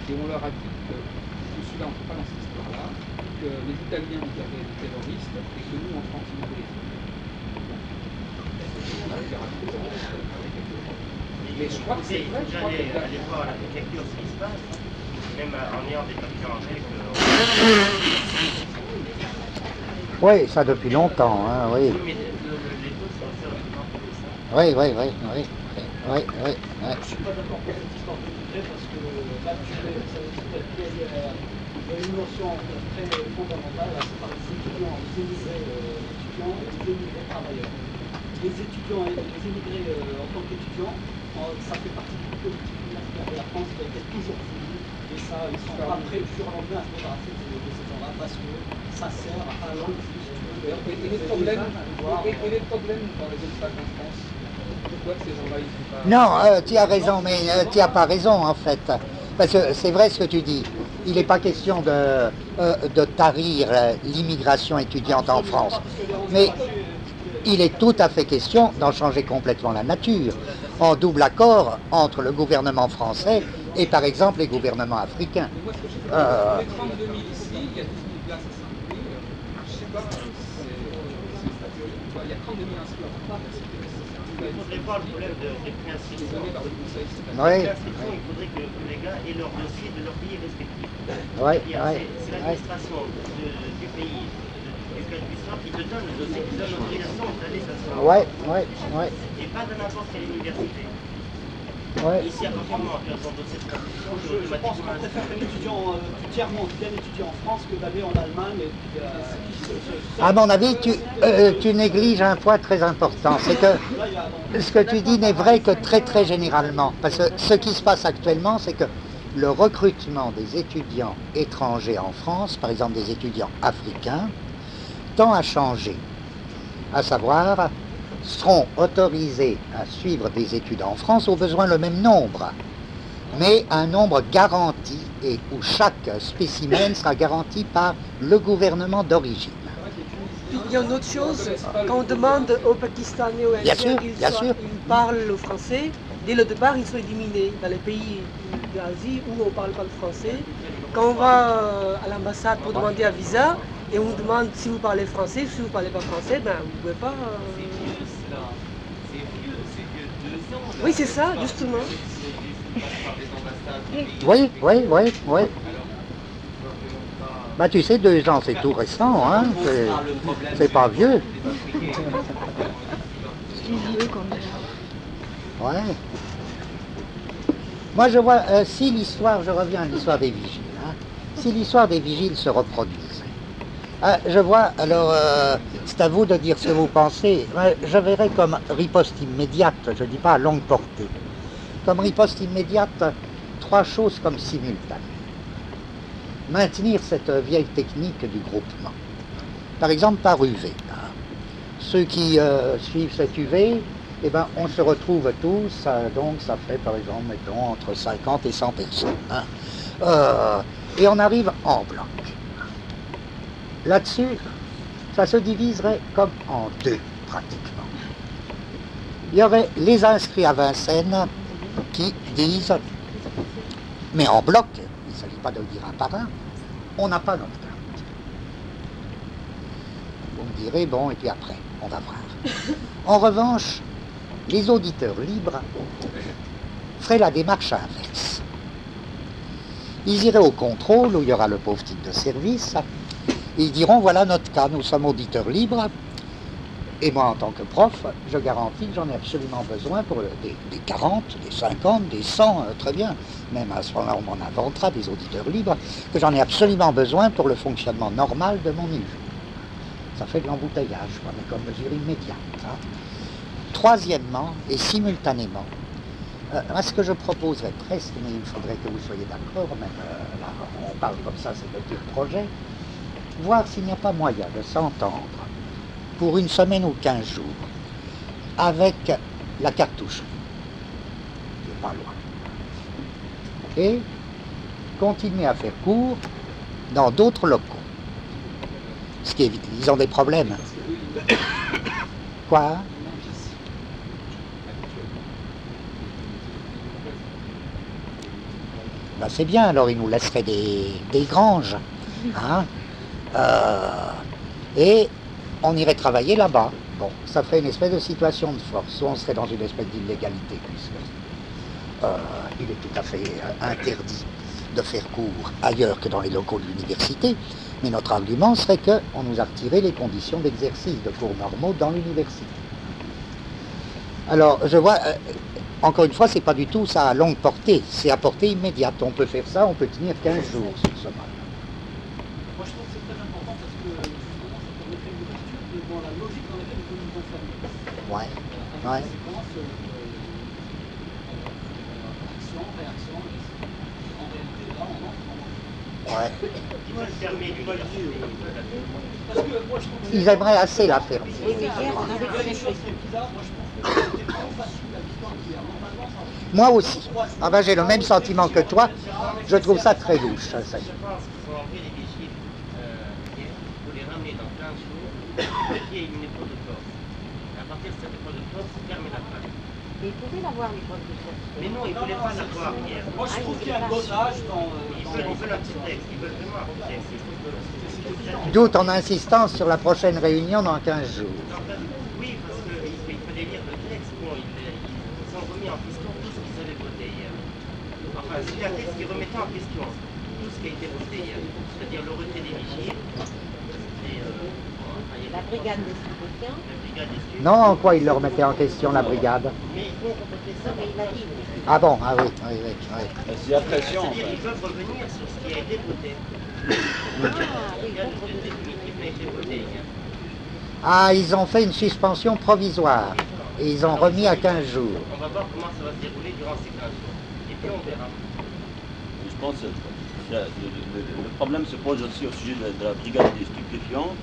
Et on leur a dit que celui-là, on ne peut pas dans cette histoire-là, que les Italiens ils avaient des terroristes et que nous, en France, on avait les mais je crois que c'est vrai, je crois que aller voir la préfecture ce qui se passe, même en ayant des papiers en règle. Oui, ça depuis longtemps, hein, oui. Oui, mais les taux sont sur Oui. Je ne suis pas d'accord pour cette histoire de degré parce que là, il y a une notion très fondamentale à séparer les étudiants, les émigrés étudiants et les émigrés travailleurs. Les étudiants et les émigrés en tant qu'étudiants, ça fait partie du politique universitaire de la France qui a été toujours voulu. Et ça, ils sont pas prêts du jour au lendemain à se débarrasser de ces gens-là parce que ça sert à longue vie. Et les problèmes dans les obstacles en France, pourquoi ces gens-là ils sont pas... Non, tu as raison, mais tu n'as pas raison en fait. Parce que c'est vrai ce que tu dis. Il n'est pas question de tarir l'immigration étudiante en France. Mais il est tout à fait question d'en changer complètement la nature, en double accord entre le gouvernement français et par exemple les gouvernements africains. Mais moi, ce que je sais pas, sur les 32 000 ici, il y a 12 000 places à Saint-Denis, je sais pas, c'est statuaire, il y a 32 000 inscrits à Paris. Il faudrait voir le problème des préinscriptions. Par le conseil, Les préinscriptions, il faudrait que les gars aient leur dossier de leur pays respectif. C'est l'administration du pays duquel tu sors qui te donne le dossier, qui te donne l'autorisation d'aller s'asseoir. Et pas de n'importe quelle université. Ici, à partir du moment où tu as ton dossier de préinscription, Je pense qu'on préfère un étudiant du tiers-monde bien étudié en France que d'aller en Allemagne. À mon avis, tu négliges un point très important. C'est que ce que tu dis n'est vrai que très généralement. Parce que ce qui se passe actuellement, c'est que le recrutement des étudiants étrangers en France, par exemple des étudiants africains, tend à changer. À savoir, seront autorisés à suivre des études en France, au besoin le même nombre, mais un nombre garanti et où chaque spécimen sera garanti par le gouvernement d'origine. Il y a une autre chose, quand on demande aux Pakistanais ou aux Indiens, ils parlent le français, dès le départ ils sont éliminés dans les pays d'Asie où on ne parle pas le français. Quand on va à l'ambassade pour demander un visa, et on vous demande si vous parlez français, si vous ne parlez pas français, ben vous ne pouvez pas... Oui, c'est ça, justement. Oui. Bah tu sais, 2 ans, c'est tout récent, hein. C'est pas vieux. Ouais. Moi, je vois, si l'histoire, je reviens à l'histoire des vigiles, hein, si l'histoire des vigiles se reproduisait, Ah, je vois, alors c'est à vous de dire ce que vous pensez. Je verrais comme riposte immédiate, je ne dis pas à longue portée. Comme riposte immédiate, 3 choses comme simultanées. Maintenir cette vieille technique du groupement. Par exemple par UV. Ceux qui suivent cette UV, eh ben, on se retrouve tous, donc ça fait par exemple, mettons, entre 50 et 100 personnes. Et on arrive en bloc. Là-dessus, ça se diviserait comme en 2, pratiquement. Il y aurait les inscrits à Vincennes qui disent, mais en bloc, il ne s'agit pas de le dire un par un, on n'a pas notre carte. Vous me direz, bon, et puis après, on va voir. En revanche, les auditeurs libres feraient la démarche inverse. Ils iraient au contrôle, où il y aura le pauvre type de service. Ils diront, voilà notre cas, nous sommes auditeurs libres, et moi en tant que prof, je garantis que j'en ai absolument besoin pour des 40, des 50, des 100, très bien, même à ce moment-là on m'en inventera des auditeurs libres, que j'en ai absolument besoin pour le fonctionnement normal de mon UV. Ça fait de l'embouteillage, mais comme mesure immédiate. Troisièmement, et simultanément, ce que je proposerais presque, mais il faudrait que vous soyez d'accord, même là on parle comme ça, c'est le petit projet, voir s'il n'y a pas moyen de s'entendre pour une semaine ou 15 jours avec la cartouche, qui n'est pas loin, et continuer à faire cours dans d'autres locaux. Ce qui évite, ils ont des problèmes. Quoi? Ben c'est bien, alors ils nous laisseraient des granges. Hein? Et on irait travailler là-bas. Bon, ça ferait une espèce de situation de force, où on serait dans une espèce d'illégalité, puisque il est tout à fait interdit de faire cours ailleurs que dans les locaux de l'université, mais notre argument serait qu'on nous a retiré les conditions d'exercice de cours normaux dans l'université. Alors, je vois, encore une fois, c'est pas du tout ça à longue portée, c'est à portée immédiate. On peut faire ça, on peut tenir 15 jours sur ce mode. Moi, je trouve que c'est très important parce que justement, ça permet de faire une ouverture dans la logique dans laquelle nous nous enfermer. Ouais, ouais. Action, réaction, en réalité, là, on entre en... Ouais. Ils veulent fermer l'université. Parce que moi, je trouve que... Ils aimeraient assez la fermer. Oui, mais hier, on avait Il y a fait des choses qui sont bizarres. Moi, je pense que c'était trop facile à l'histoire d'hier. Normalement, ça... Moi aussi. Ah ben j'ai le même sentiment que toi. Je trouve ça très louche. Ça. Je pense qu'il faut enlever les vigiles pour les ramener dans 15 jours, qu'il y ait une épreuve de force. À partir de cette épreuve de force, fermer la fac. Mais ils pouvaient l'avoir, les profs de force. Mais non, ils ne voulaient pas l'avoir hier. Moi, je trouve qu'il y a un dosage dans... Ils veulent un petit texte, ils veulent vraiment un petit texte. D'où ton insistance sur la prochaine réunion dans 15 jours. Oui, parce qu'il fallait lire le texte. Bon, ils ont remis en question tout ce qu'ils avaient voté hier. Enfin, c'était un texte qui remettait en question tout ce qui a été voté hier. C'est-à-dire le retrait des vigiles. La brigade des stupéfiants. Non, en quoi ils le remettaient en question, la brigade? Mais ils vont compléter ça, mais il a dit. Ah bon, ah oui, oui, oui. Oui. C'est la pression. C'est-à-dire qu'ils peuvent revenir sur ce qui a été voté. Ah, ils ont fait une suspension provisoire et ils ont remis à 15 jours. On va voir comment ça va se dérouler durant ces 15 jours. Et puis on verra. Je pense que le problème se pose aussi au sujet de la brigade des stupéfiants.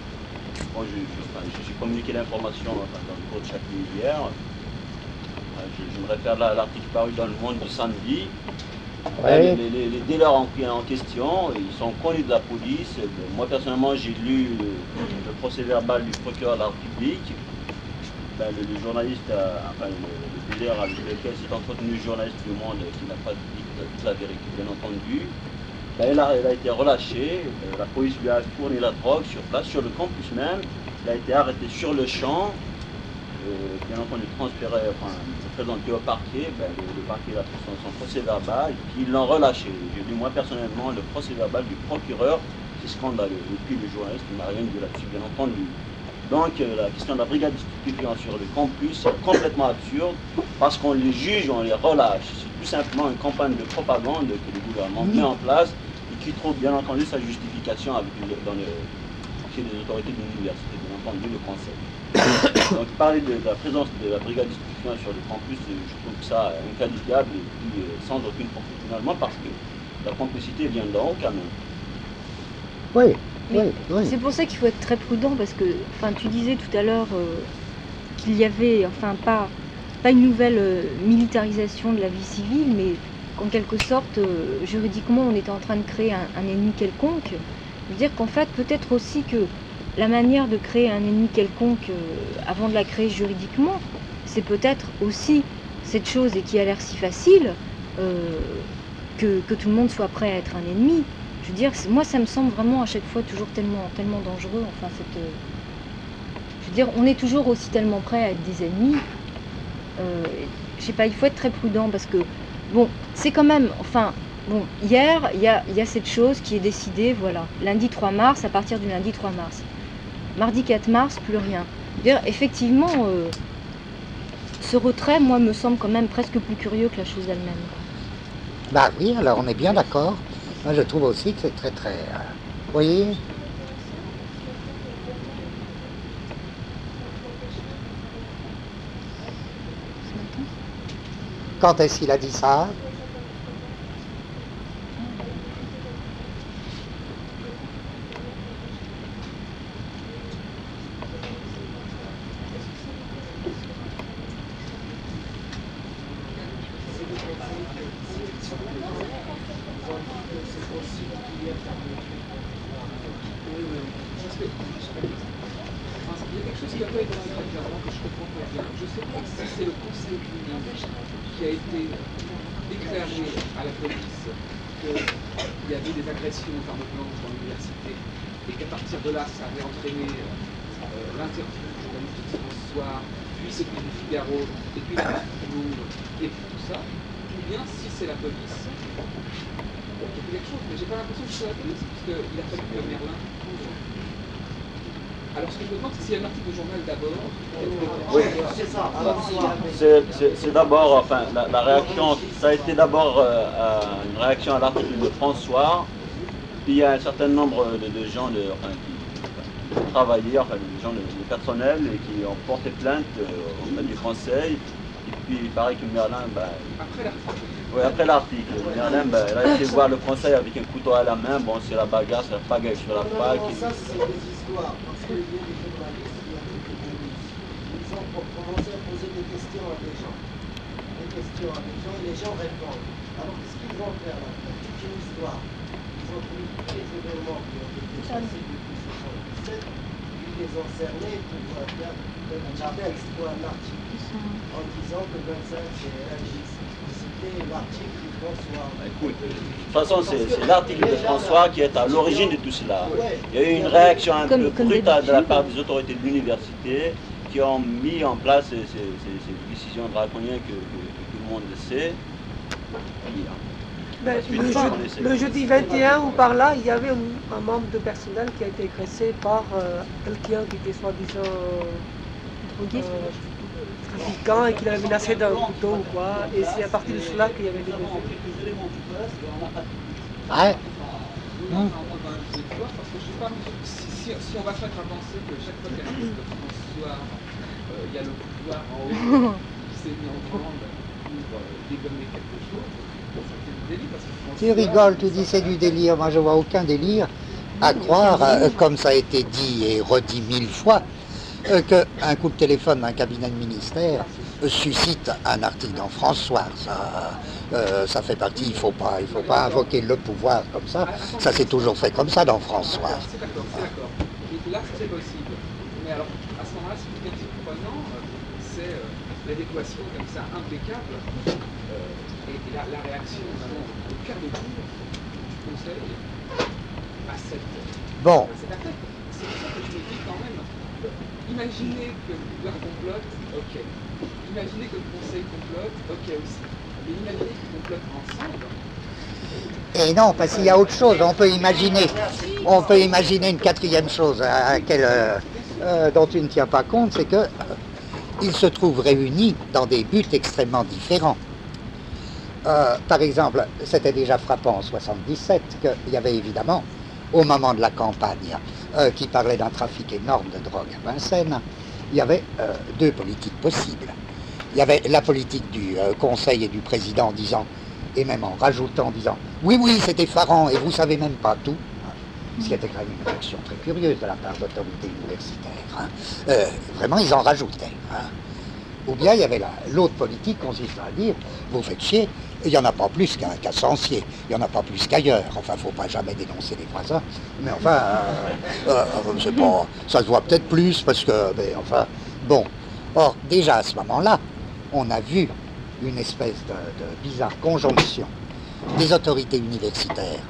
Bon, j'ai communiqué l'information dans le cours de Châtelet hier. Je me réfère là à l'article paru dans Le Monde du samedi. Ouais. Les dealers en question, ils sont connus de la police. Moi personnellement j'ai lu le procès verbal du procureur de la République. Le journaliste, le dealer avec lequel s'est entretenu le journaliste du Monde qui n'a pas dit toute la vérité bien entendu, il a été relâché, la police lui a fourni la drogue sur place, sur le campus même, il a été arrêté sur le champ. Bien entendu transféré, présenté au parquet, le parquet a fait son procès verbal, et puis ils l'ont relâché. J'ai lu moi personnellement le procès verbal du procureur, c'est scandaleux. Et puis le journaliste n'a rien dit là-dessus, bien entendu. Donc la question de la brigade des stupéfiants sur le campus est complètement absurde, parce qu'on les juge, on les relâche. C'est tout simplement une campagne de propagande que le gouvernement met en place, et qui trouve bien entendu sa justification dossier des autorités de l'université, bien entendu le conseil. Donc parler de la présence de la brigade d'instruction sur le campus, je trouve ça inqualifiable et puis sans aucune proportionnellement parce que la complicité vient d'en haut quand même. Oui, C'est pour ça qu'il faut être très prudent parce que, enfin, tu disais tout à l'heure qu'il y avait, enfin, pas une nouvelle militarisation de la vie civile, mais qu'en quelque sorte, juridiquement, on était en train de créer un ennemi quelconque. Je veux dire qu'en fait, peut-être aussi que la manière de créer un ennemi quelconque avant de la créer juridiquement, c'est peut-être aussi cette chose et qui a l'air si facile que tout le monde soit prêt à être un ennemi. Je veux dire, moi ça me semble vraiment à chaque fois toujours tellement dangereux. Enfin, je veux dire, on est toujours aussi tellement prêt à être des ennemis. Je sais pas, il faut être très prudent parce que, bon, c'est quand même, enfin, bon, hier, il y a cette chose qui est décidée, voilà, lundi 3 mars, à partir du lundi 3 mars. Mardi 4 mars, plus rien. Dire, effectivement, ce retrait, moi, me semble quand même presque plus curieux que la chose elle-même. Bah oui, alors on est bien d'accord. Moi, je trouve aussi que c'est très... Vous voyez ? Quand est-ce qu'il a dit ça ? Qui a été déclaré à la police qu'il y avait des agressions d'armes blanches dans l'université et qu'à partir de là, ça avait entraîné l'interview du journaliste de ce soir, puis celui du Figaro, et puis la du Monde, et puis tout ça, ou bien si c'est la police, il y a quelque chose, mais j'ai pas l'impression que c'est la police, puisqu'il a fallu que Merlin couvre. Alors ce que je me demande, c'est s'il y a un article de journal d'abord. Oui, c'est d'abord, enfin, la réaction, ça a été d'abord une réaction à l'article de François, puis il y a un certain nombre de gens qui travaillaient, enfin des gens du personnel et qui ont porté plainte auprès du conseil, et puis il paraît que Merlin, après l'article, Merlin, elle a été voir le conseil avec un couteau à la main, bon c'est la bagarre, c'est la pagaille sur la fac. Ça c'est des histoires. Parce qu'il y a des journalistes, il y a des journalistes, ils ont commencé à poser des questions à des gens. Et les gens répondent. Alors qu'est-ce qu'ils vont faire là? Toute une histoire. Ils ont pris tous les événements qui ont été passés depuis 1977, ils les ont cernés pour faire un texte ou un article en disant que 25 c'est injuste. C'était l'article de François. Écoute, de toute façon, c'est l'article de François qui est à l'origine de tout cela. Il y a eu une réaction un peu brutale de la part des autorités de l'université qui ont mis en place ces décisions draconiennes que tout le monde sait. Le jeudi 21 ou par là, il y avait un membre de personnel qui a été agressé par quelqu'un qui était soi-disant trafiquant et qui l'avait menacé d'un couteau ou quoi, et c'est à partir de cela qu'il y avait des mesures. Ouais. Si on va faire penser que chaque fois qu'il y a un risque de François, il y a le pouvoir en haut qui s'est mis en commande pour dégommer quelque chose, c'est du délire parce que Tu rigoles, tu dis c'est du délire, moi je vois aucun délire à croire, comme ça a été dit et redit 1000 fois, qu'un coup de téléphone d'un cabinet de ministère suscite un article dans François. Ça fait partie, il faut pas invoquer le pouvoir comme ça. Ça s'est toujours fait comme ça dans François. C'est d'accord. Et là, c'est possible. Mais alors, à ce moment-là, ce qui est surprenant, c'est l'adéquation comme ça impeccable et la réaction vraiment au cœur de tout du conseil à cette attaque. C'est pour ça que je me dis quand même, imaginez que le pouvoir complote, ok. Imaginez que le conseil complote, ok aussi. Mais imaginez qu'ils complotent ensemble. Et non, parce qu'il y a autre chose. On peut imaginer une quatrième chose dont tu ne tiens pas compte, c'est qu'ils se trouvent réunis dans des buts extrêmement différents. Par exemple, c'était déjà frappant en 1977 qu'il y avait évidemment, au moment de la campagne, qui parlait d'un trafic énorme de drogue à Vincennes, il y avait deux politiques possibles. Il y avait la politique du Conseil et du Président disant, et même en rajoutant, disant « Oui, oui, c'est effarant et vous savez même pas tout », ce qui était quand même une réaction très curieuse de la part d'autorités universitaires. Vraiment, ils en rajoutaient. Ou bien il y avait l'autre politique consistant à dire « Vous faites chier, il n'y en a pas plus qu'à Sancier, il n'y en a pas plus qu'ailleurs. Enfin, il ne faut pas jamais dénoncer les voisins, mais enfin, c'est pas, ça se voit peut-être plus parce que, mais enfin, bon. Or, déjà à ce moment-là, on a vu une espèce de bizarre conjonction des autorités universitaires,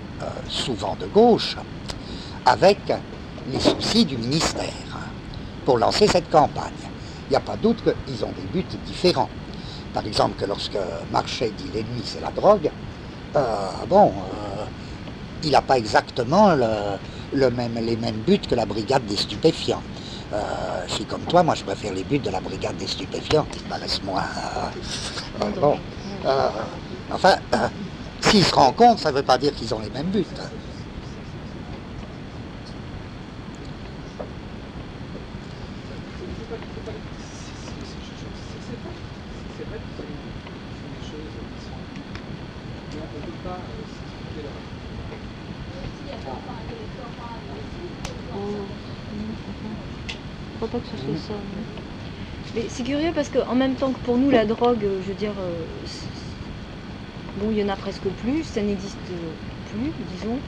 souvent de gauche, avec les soucis du ministère pour lancer cette campagne. Il n'y a pas doute qu'ils ont des buts différents. Par exemple, que lorsque Marchais dit l'ennemi c'est la drogue, il n'a pas exactement les mêmes buts que la brigade des stupéfiants. Je suis comme toi, moi je préfère les buts de la brigade des stupéfiants, qui me paraissent moins... s'ils se rencontrent, ça ne veut pas dire qu'ils ont les mêmes buts. Je crois pas que ce soit ça. Mais c'est curieux parce qu'en même temps que pour nous la drogue, je veux dire, bon, il y en a presque plus, ça n'existe plus, disons.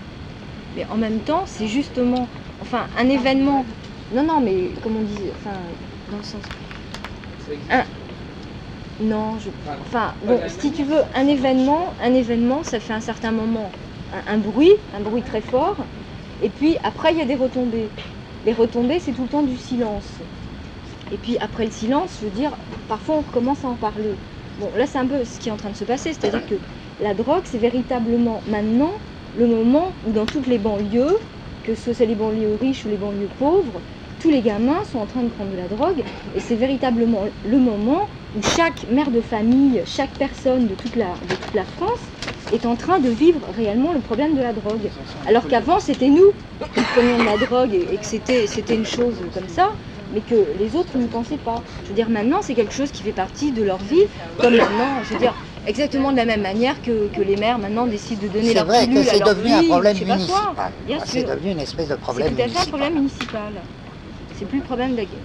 Mais en même temps, c'est justement, enfin, un événement. Non, mais comme on dit, enfin, dans le sens. Bon, si tu veux, un événement, ça fait un certain moment un bruit très fort, et puis après il y a des retombées. Les retombées, c'est tout le temps du silence. Et puis après le silence, je veux dire, parfois on commence à en parler. Bon, là c'est un peu ce qui est en train de se passer, c'est-à-dire que la drogue, c'est véritablement maintenant le moment où dans toutes les banlieues, que ce soit les banlieues riches ou les banlieues pauvres, tous les gamins sont en train de prendre de la drogue, et c'est véritablement le moment où chaque mère de famille, chaque personne de toute la France est en train de vivre réellement le problème de la drogue. Alors qu'avant, c'était nous qui prenions de la drogue et que c'était une chose comme ça, mais que les autres ne pensaient pas. Je veux dire, maintenant, c'est quelque chose qui fait partie de leur vie, comme maintenant, je veux dire, exactement de la même manière que les mères maintenant décident de donner leur pilule à leur fille. C'est devenu un problème municipal. C'est devenu une espèce de problème municipal. C'est tout à fait un problème municipal. C'est plus le problème de la guerre.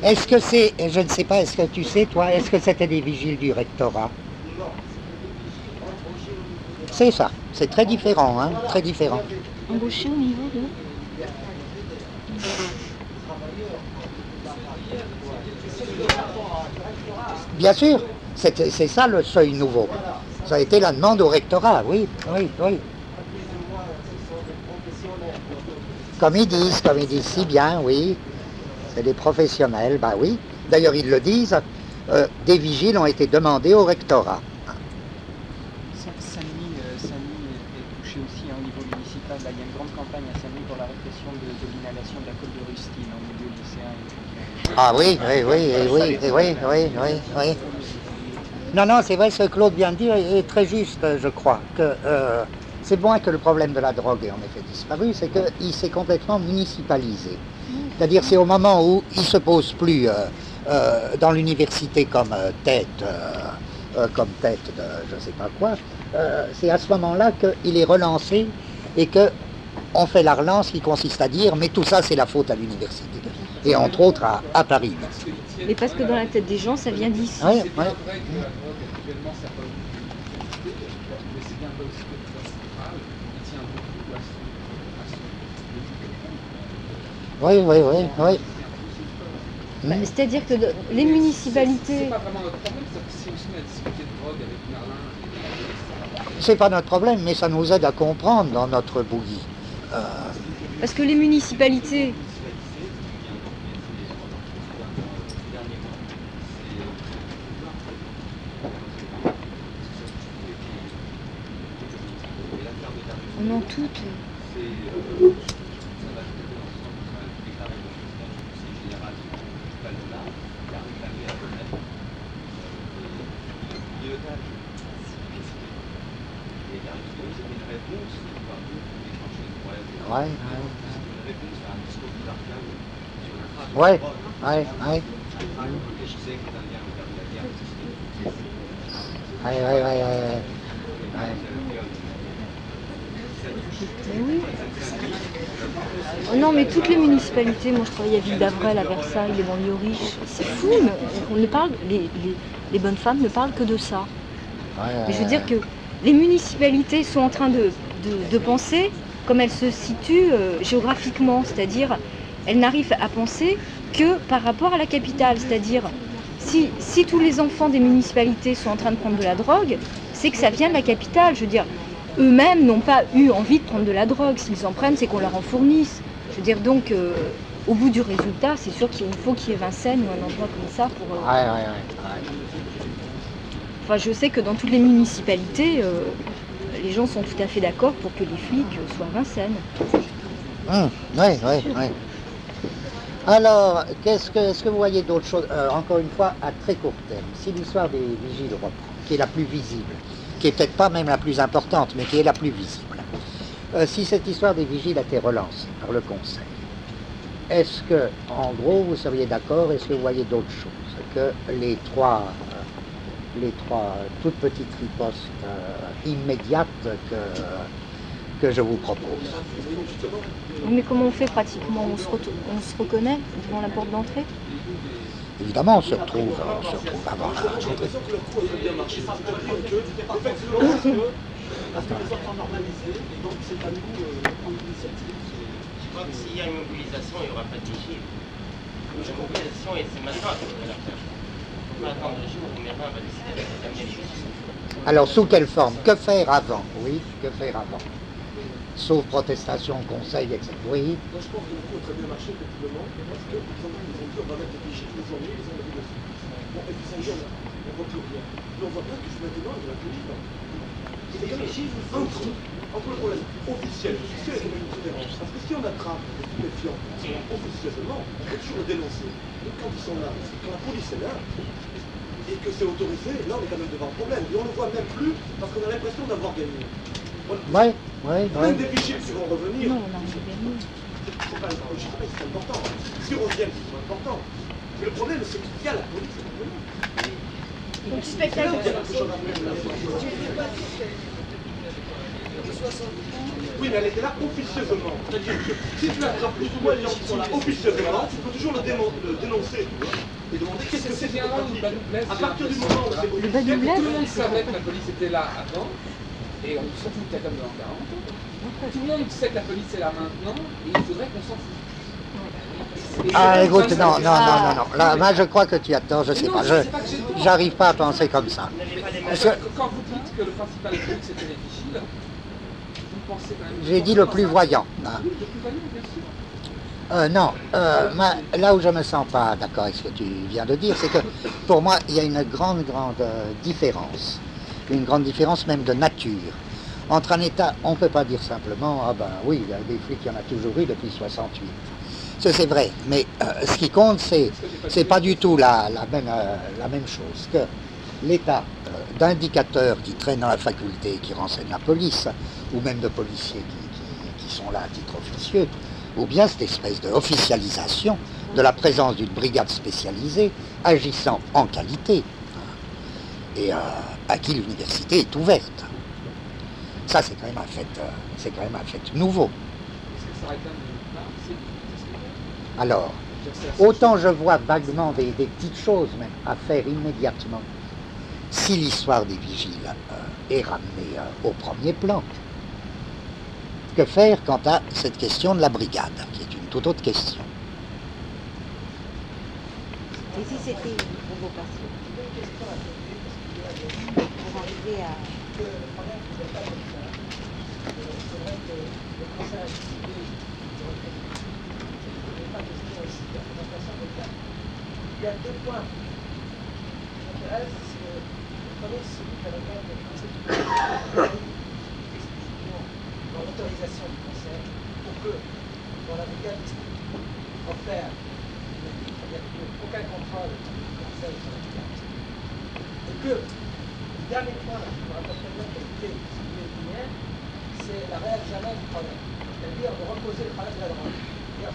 Est-ce que c'est, je ne sais pas, est-ce que tu sais, toi, est-ce que c'était des vigiles du rectorat? C'est ça, c'est très différent, hein, très différent. Embauché au niveau de... Bien sûr, c'est ça le seuil nouveau. Ça a été la demande au rectorat, oui. Comme ils disent si bien, oui. C'est des professionnels, bah oui. D'ailleurs, ils le disent, des vigiles ont été demandés au rectorat. Saint-Denis est touché aussi au niveau municipal. Là, il y a une grande campagne à Saint-Denis pour la répression de l'inhalation de la colle de rustine en milieu lycéen. Ah oui. Non, c'est vrai, ce que Claude vient de dire est très juste, je crois. Que c'est bon que le problème de la drogue ait en effet disparu, c'est qu'il s'est complètement municipalisé. C'est-à-dire c'est au moment où il ne se pose plus dans l'université comme tête de je ne sais pas quoi, c'est à ce moment-là qu'il est relancé et qu'on fait la relance qui consiste à dire mais tout ça c'est la faute à l'université. Et entre autres à Paris. Mais parce que dans la tête des gens ça vient d'ici. Oui. C'est-à-dire que les municipalités... C'est pas vraiment notre problème, c'est aussi la discuter de drogue avec Merlin. C'est pas notre problème, mais ça nous aide à comprendre dans notre bouillie. Parce que les municipalités... On en toutes... c'était une réponse, pas pour déclencher le problème. Ouais, Une réponse à un discours d'Arcan sur la trace. ouais, ouais, ouais. Que je sais que c'est un lien au terme de la guerre. Ouais, ouais, ouais, ouais. Mais oui. Oh non, mais toutes les municipalités, moi je travaille à Ville d'Avril, à Versailles, les banlieues riches, c'est fou, mais on ne parle, les bonnes femmes ne parlent que de ça. Mais je veux dire que les municipalités sont en train de penser comme elles se situent géographiquement, c'est-à-dire elles n'arrivent à penser que par rapport à la capitale, c'est-à-dire si tous les enfants des municipalités sont en train de prendre de la drogue, c'est que ça vient de la capitale, je veux dire. Eux-mêmes n'ont pas eu envie de prendre de la drogue. S'ils en prennent, c'est qu'on leur en fournisse. Je veux dire, donc, au bout du résultat, c'est sûr qu'il faut qu'il y ait Vincennes ou un endroit comme ça pour... Ouais. Enfin, je sais que dans toutes les municipalités, les gens sont tout à fait d'accord pour que les flics soient à Vincennes. Ouais. Alors, est-ce que vous voyez d'autres choses, encore une fois, à très court terme, si l'histoire des vigiles reprend, qui est la plus visible, qui est peut-être pas même la plus importante, mais qui est la plus visible. Si cette histoire des vigiles a été relancée par le Conseil, est-ce que, en gros, vous seriez d'accord, est-ce que vous voyez d'autres choses que les trois toutes petites ripostes immédiates que je vous propose? Mais comment on fait pratiquement? On se reconnaît devant la porte d'entrée? Évidemment, on se retrouve avant la... J'ai l'impression que le coup a bien marché. Effectivement, parce que les autres sont normalisés, et donc c'est à nous de prendre l'initiative. Je crois que s'il y a une mobilisation, il n'y aura pas de vigile. La mobilisation, c'est maintenant à cause de la recherche. On ne peut pas attendre 2 jours où Merlin va décider d'amener les vigiles. Alors, sous quelle forme? Que faire avant? Oui, que faire avant? Sauf protestation, conseil, etc. Oui. Moi, je pense que le coup a très bien marché, effectivement, parce que, ils ont dit, on va mettre des vigiles, ils ont mis dessus. Bon, et puis ça y est, on ne voit plus rien. Mais on voit bien que maintenant, il n'y en a plus rien. C'est des vigiles entre le problème officiel et communautaire. Parce que si on attrape des stupéfiants officieusement, on peut toujours le dénoncer. Donc quand ils sont là, quand la police est là, et que c'est autorisé, là on est quand même devant un problème. Et on ne le voit même plus parce qu'on a l'impression d'avoir gagné. Ouais. Même des vigiles qui vont revenir. Non, on a gagné. C'est pas c'est important. S'ils reviennent, c'est important. Mais le problème, c'est qu'il y a la police. Donc, spectacle. Oui, mais elle était là officieusement. C'est-à-dire que si tu attrapes plus ou moins les gens qui sont là officieusement, tu peux toujours le dénoncer et demander qu'est-ce que c'est bien à partir du moment où c'est Le bas du bled, tout le monde savait que la police était là avant, et on s'en foutait comme dans 40 ans. Tout le monde sait que la police est là maintenant, et il faudrait qu'on s'en foute. Ah, écoute, non. Là, je crois que tu as tort, je sais pas. J'arrive pas à penser comme ça. Quand vous dites que le principal truc c'était les vigiles, vous pensez quand même... J'ai dit le plus voyant. Hein. Oui, le plus voyant, bien sûr. Là où je me sens pas d'accord avec ce que tu viens de dire, c'est que pour moi, il y a une grande différence. Une grande différence même de nature. Entre un État, on ne peut pas dire simplement, ah ben oui, il y a des flics, il y en a toujours eu depuis 68. C'est vrai, mais ce qui compte, c'est pas du tout la même chose que l'état d'indicateurs qui traînent dans la faculté, qui renseignent la police, ou même de policiers qui sont là à titre officieux, ou bien cette espèce d'officialisation de la présence d'une brigade spécialisée agissant en qualité, et à qui l'université est ouverte. Ça, c'est quand même un fait nouveau. Alors, autant je vois vaguement des petites choses même à faire immédiatement si l'histoire des vigiles est ramenée au premier plan. Que faire quant à cette question de la brigade, qui est une toute autre question? Et si c'était une provocation pour arriver à... Il y a 2 points qui m'intéressent. Le premier, c'est celui de la regarde dans l'autorisation du Conseil pour que, dans la brigade offerte, il n'y a plus aucun contrôle du Conseil sur la brigade. Et que, le dernier point, je me rappelle très bien, qui a été soulevé hier,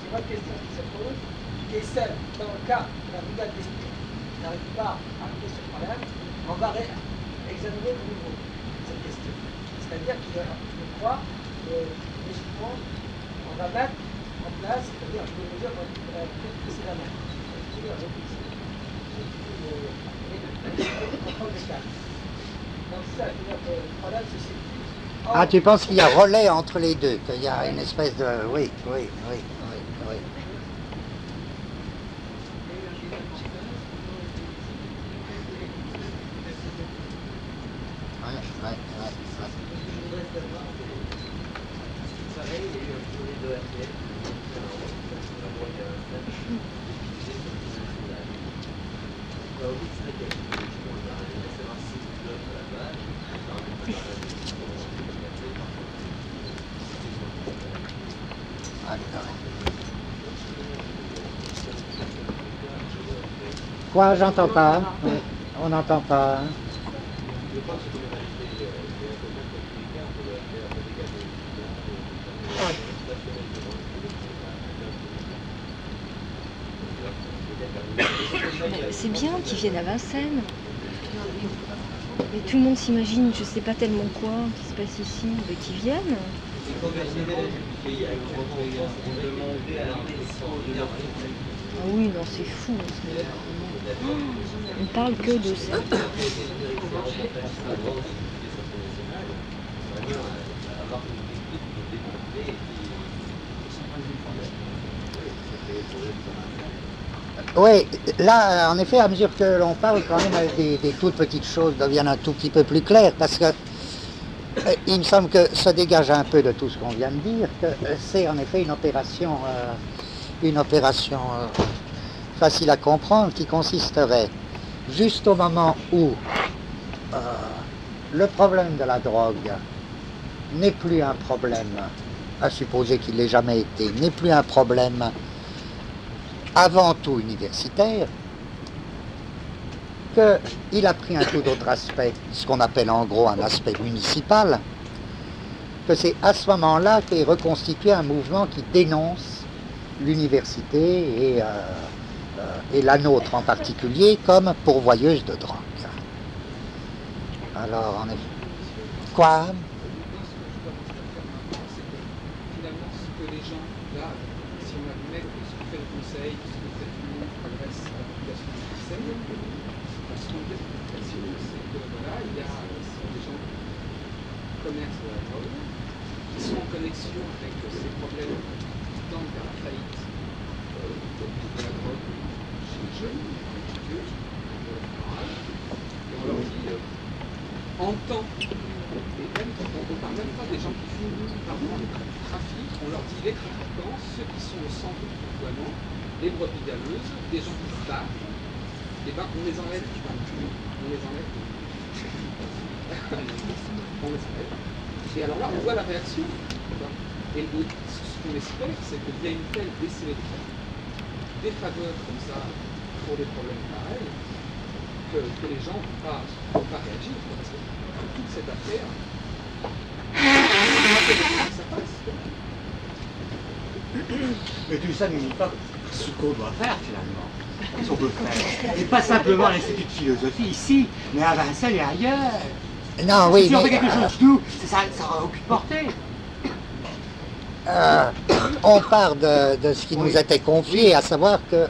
c'est votre question qui se pose, qui est celle, dans le cas de la brigade d'élite n'arrive pas à régler ce problème, on va examiner de nouveau cette question. C'est-à-dire qu'il je crois, logiquement, on va mettre en place, c'est-à-dire les mesures qu'on a prises précédemment. Donc ça, notre problème se situe. Ah, tu penses qu'il y a relais entre les deux, qu'il y a une espèce de... Oui, oui, oui, oui, oui. Quoi, j'entends pas. On n'entend pas. C'est bien qu'ils viennent à Vincennes. Mais tout le monde s'imagine, je sais pas tellement quoi qui se passe ici, mais qu'ils viennent. Ah oui, non, c'est fou. On parle que de ça. Oui, là, en effet, à mesure que l'on parle, quand même, des toutes petites choses deviennent un tout petit peu plus claires, parce que il me semble que ça dégage un peu de tout ce qu'on vient de dire, que c'est en effet une opération facile à comprendre, qui consisterait juste au moment où le problème de la drogue n'est plus un problème, à supposer qu'il l'ait jamais été, n'est plus un problème avant tout universitaire, qu'il a pris un tout autre aspect, ce qu'on appelle en gros un aspect municipal, que c'est à ce moment-là qu'est reconstitué un mouvement qui dénonce l'université et la nôtre en particulier comme pourvoyeuse de drogue. Alors, en effet. Quoi? Finalement, ce que les gens, là, si on admet que ce que fait le Conseil, ce que fait tout le monde progresse à l'application du Conseil, ce qu'on dit, c'est que voilà, il y a des gens qui commercent de la drogue, qui sont en connexion avec ces problèmes qui tendent vers la faillite de la drogue chez les jeunes, les vieux, et on leur dit, en temps, et même, on ne parle même pas des gens qui fument, on parle vraiment des trafics, on leur dit les trafiquants, ceux qui sont au centre du déploiement, les brebis galeuses, des gens qui se battent, et ben on les enlève, on les enlève. On les enlève. Et alors là, on voit la réaction. Et ce qu'on espère, c'est qu'il y a une telle décélérité, des faveurs comme ça pour des problèmes pareils, que les gens ne vont pas réagir. Parce que toute cette affaire, ça passe. Mais tout ça n'unit pas ce qu'on doit faire finalement, ce qu'on peut faire. Et pas simplement à l'Institut de philosophie ici, mais à Vincennes et ailleurs. Non, oui, si on fait quelque chose nous, ça aura aucune portée. On part de ce qui nous était confié, à savoir que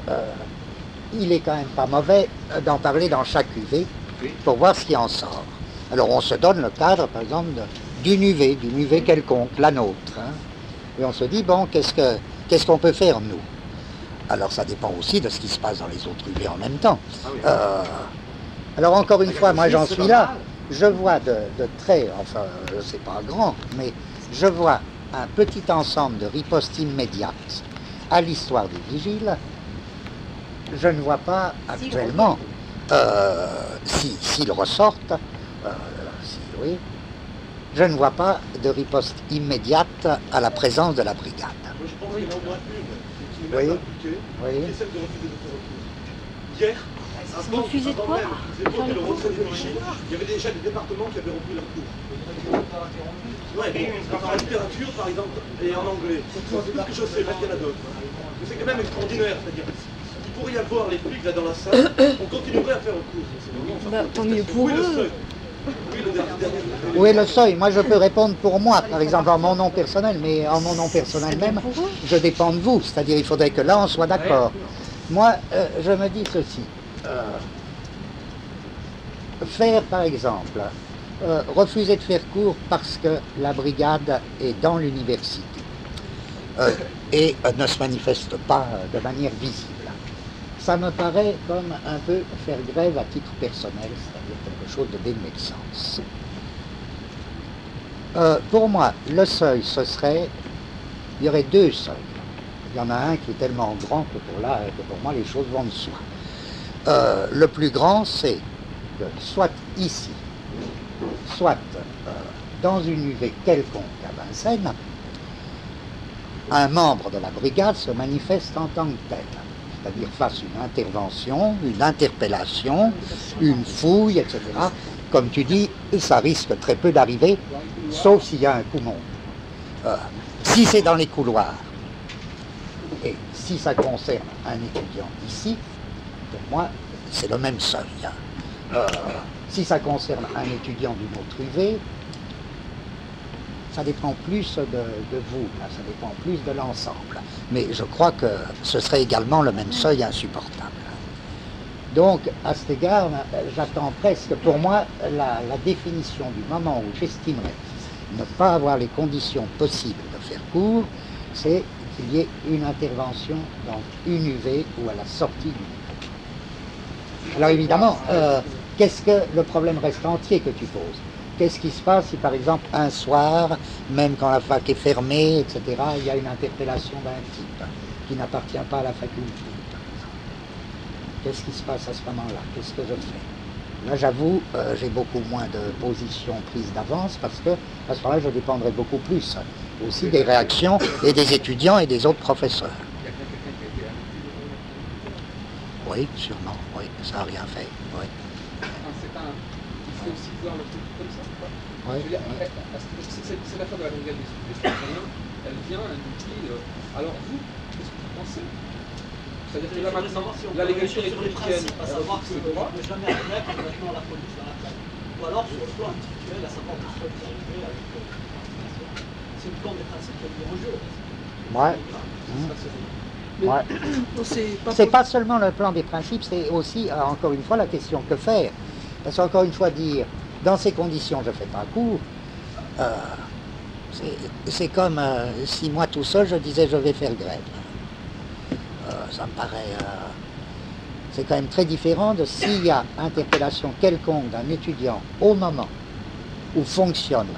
il est quand même pas mauvais d'en parler dans chaque UV pour voir ce qui en sort. Alors on se donne le cadre, par exemple, d'une UV quelconque, la nôtre. Hein, et on se dit, bon, qu'est-ce qu'on peut faire, nous? Alors ça dépend aussi de ce qui se passe dans les autres UV en même temps. Alors encore une fois, moi j'en suis là, je vois de très, enfin, c'est pas grand, mais je vois un petit ensemble de ripostes immédiates à l'histoire des vigiles. Je ne vois pas actuellement, s'ils ressortent, oui, je ne vois pas de riposte immédiate à la présence de la brigade. Moi, je pense qu'il y en a au moins une qui n'est Oui. pas appliquée, qui est celle de refuser de recours. Hier, Refuser de quoi? il y avait déjà des départements qui avaient repris leur cours. Ouais, bon, en littérature, par exemple, et en anglais. C'est quelque chose, c'est pas qu'il y en a d'autres. c'est quand même extraordinaire. C'est-à-dire, il pourrait y avoir les flics là dans la salle, on continuerait à faire recours. Tant mieux pour eux. Où est le seuil? Moi, je peux répondre pour moi, par exemple, en mon nom personnel, mais en mon nom personnel même, je dépends de vous. C'est-à-dire, il faudrait que là, on soit d'accord. Moi, je me dis ceci. Faire, par exemple, refuser de faire cours parce que la brigade est dans l'université et ne se manifeste pas de manière visible. Ça me paraît comme un peu faire grève à titre personnel, c'est-à-dire quelque chose de dénué de sens. Pour moi, le seuil, ce serait, il y aurait deux seuils. Il y en a un qui est tellement grand que pour moi, les choses vont de soi. Le plus grand, c'est que soit ici, soit dans une UV quelconque à Vincennes, un membre de la brigade se manifeste en tant que tel. C'est-à-dire fasse une intervention, une interpellation, une fouille, etc. Comme tu dis, ça risque très peu d'arriver, sauf s'il y a un coup monté. Si c'est dans les couloirs, et si ça concerne un étudiant ici, pour moi, c'est le même seuil. Si ça concerne un étudiant d'une autre UV, ça dépend plus de vous, là, ça dépend plus de l'ensemble. Mais je crois que ce serait également le même seuil insupportable. Donc, à cet égard, j'attends presque, pour moi, la définition du moment où j'estimerais ne pas avoir les conditions possibles de faire cours, c'est qu'il y ait une intervention dans une UV ou à la sortie d'une UV. Alors évidemment, qu'est-ce que le problème reste entier que tu poses? Qu'est-ce qui se passe si, par exemple, un soir, même quand la fac est fermée, etc., il y a une interpellation d'un type qui n'appartient pas à la faculté, par exemple? Qu'est-ce qui se passe à ce moment-là? Qu'est-ce que je fais? Là, j'avoue, j'ai beaucoup moins de positions prises d'avance parce que, à ce moment-là, je dépendrai beaucoup plus aussi des réactions et des étudiants et des autres professeurs. Oui, sûrement, oui, ça n'a rien fait, oui. Il faut aussi voir le truc comme ça. Ouais. C'est l'affaire de la brigade des supplices. Elle vient, elle nous dit alors vous, qu'est-ce que vous pensez? C'est-à-dire que la légalité républicaine, à savoir que ne peut jamais admettre maintenant la police dans la plaine. Ou alors sur le plan individuel, à savoir que soit arrivé avec c'est le plan des principes qui est mis en jeu. Ouais. Ouais. C'est pas seulement le plan des principes, c'est aussi, encore une fois, la question que faire. Parce qu'encore une fois, dire, dans ces conditions, je ne fais pas cours, c'est comme si moi tout seul, je disais, je vais faire grève. Ça me paraît... c'est quand même très différent de s'il y a interpellation quelconque d'un étudiant au moment où fonctionne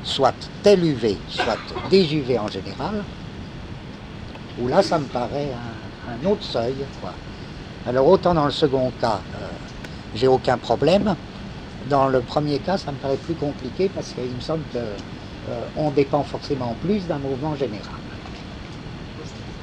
soit tel UV, soit des UV en général, où là, ça me paraît un autre seuil, quoi. Alors, autant dans le second cas, j'ai aucun problème. Dans le premier cas, ça me paraît plus compliqué parce qu'il me semble qu'on dépend forcément plus d'un mouvement général.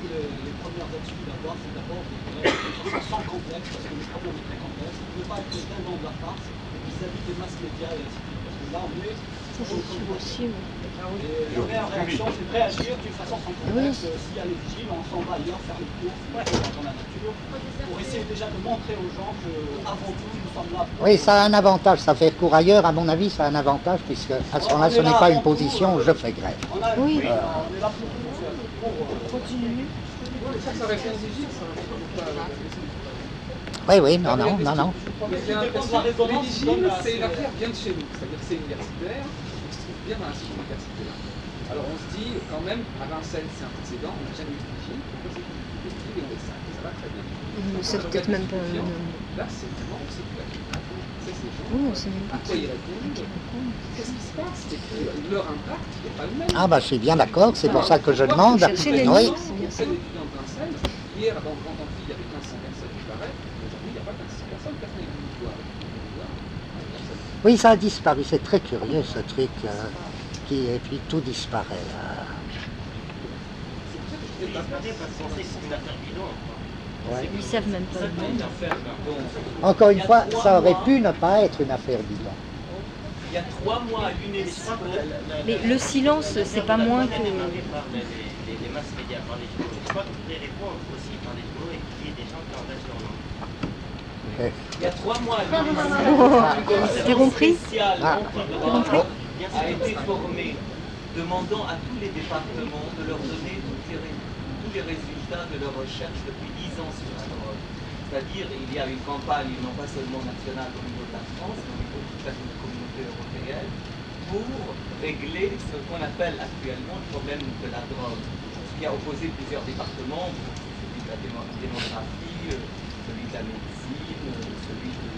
Les premières attitudes à avoir, c'est d'abord de façon sans complexe, parce que le problème est très complexe. Il ne peut pas être quelqu'un dans de la farce vis-à-vis des masses médias et ainsi de suite. Parce que là, on est... C'est possible. Et la meilleure réaction, c'est de réagir d'une façon sans complexe. S'il y a les vigiles, on s'en va ailleurs faire les courses, dans la nature, pour essayer déjà de montrer aux gens qu'avant tout, nous sommes là. Oui, ça a un avantage, ça fait cours ailleurs, à mon avis, ça a un avantage, puisque à ce moment-là, ce n'est pas une position où je fais grève. Oui. On est là pour continuer. Ça répond aux vigiles, ça. Oui, non. Les vigiles, c'est une affaire bien de chez nous, c'est-à-dire que c'est universitaire, il se trouve bien dans la cité universitaire. Alors on se dit, quand même, à Vincennes, c'est un précédent, on n'a jamais eu de vigile, pourquoi c'est plus vigile et on est 5, et ça va très bien. C'est peut-être même pas... Là, c'est vraiment, c'est plus la non, c'est même pas... À quoi ils répondent? Qu'est-ce qui se passe? C'est que leur impact n'est pas le même. Ah bah je suis bien d'accord, c'est pour ça que je demande. Oui. Hier, avant le grand amphi, il y avait 1500 personnes qui paraissent. Aujourd'hui, il n'y a pas 1500 personnes, personne n'est venu voir. Oui, ça a disparu, c'est très curieux ce truc, et puis tout disparaît. Ouais. Ils savent même pas. Encore une fois, ça aurait pu ne pas être une affaire bidon. Il y a 3 mois à l'UNESCO. Mais le silence, c'est pas moins que... les masses médias, par les journaux. Je crois que vous devez répondre aussi par les journaux et qu'il y ait des gens qui engagent leur nom. Il y a 3 mois, J'ai compris. spécial a été formé, demandant à tous les départements de leur donner tous les résultats de leurs recherches depuis 10 ans sur la drogue. C'est-à-dire, il y a une campagne, non pas seulement nationale au niveau de la France, mais au niveau de toute la communauté européenne, pour régler ce qu'on appelle actuellement le problème de la drogue, qui a opposé plusieurs départements, celui de la démographie, celui de la médecine, celui de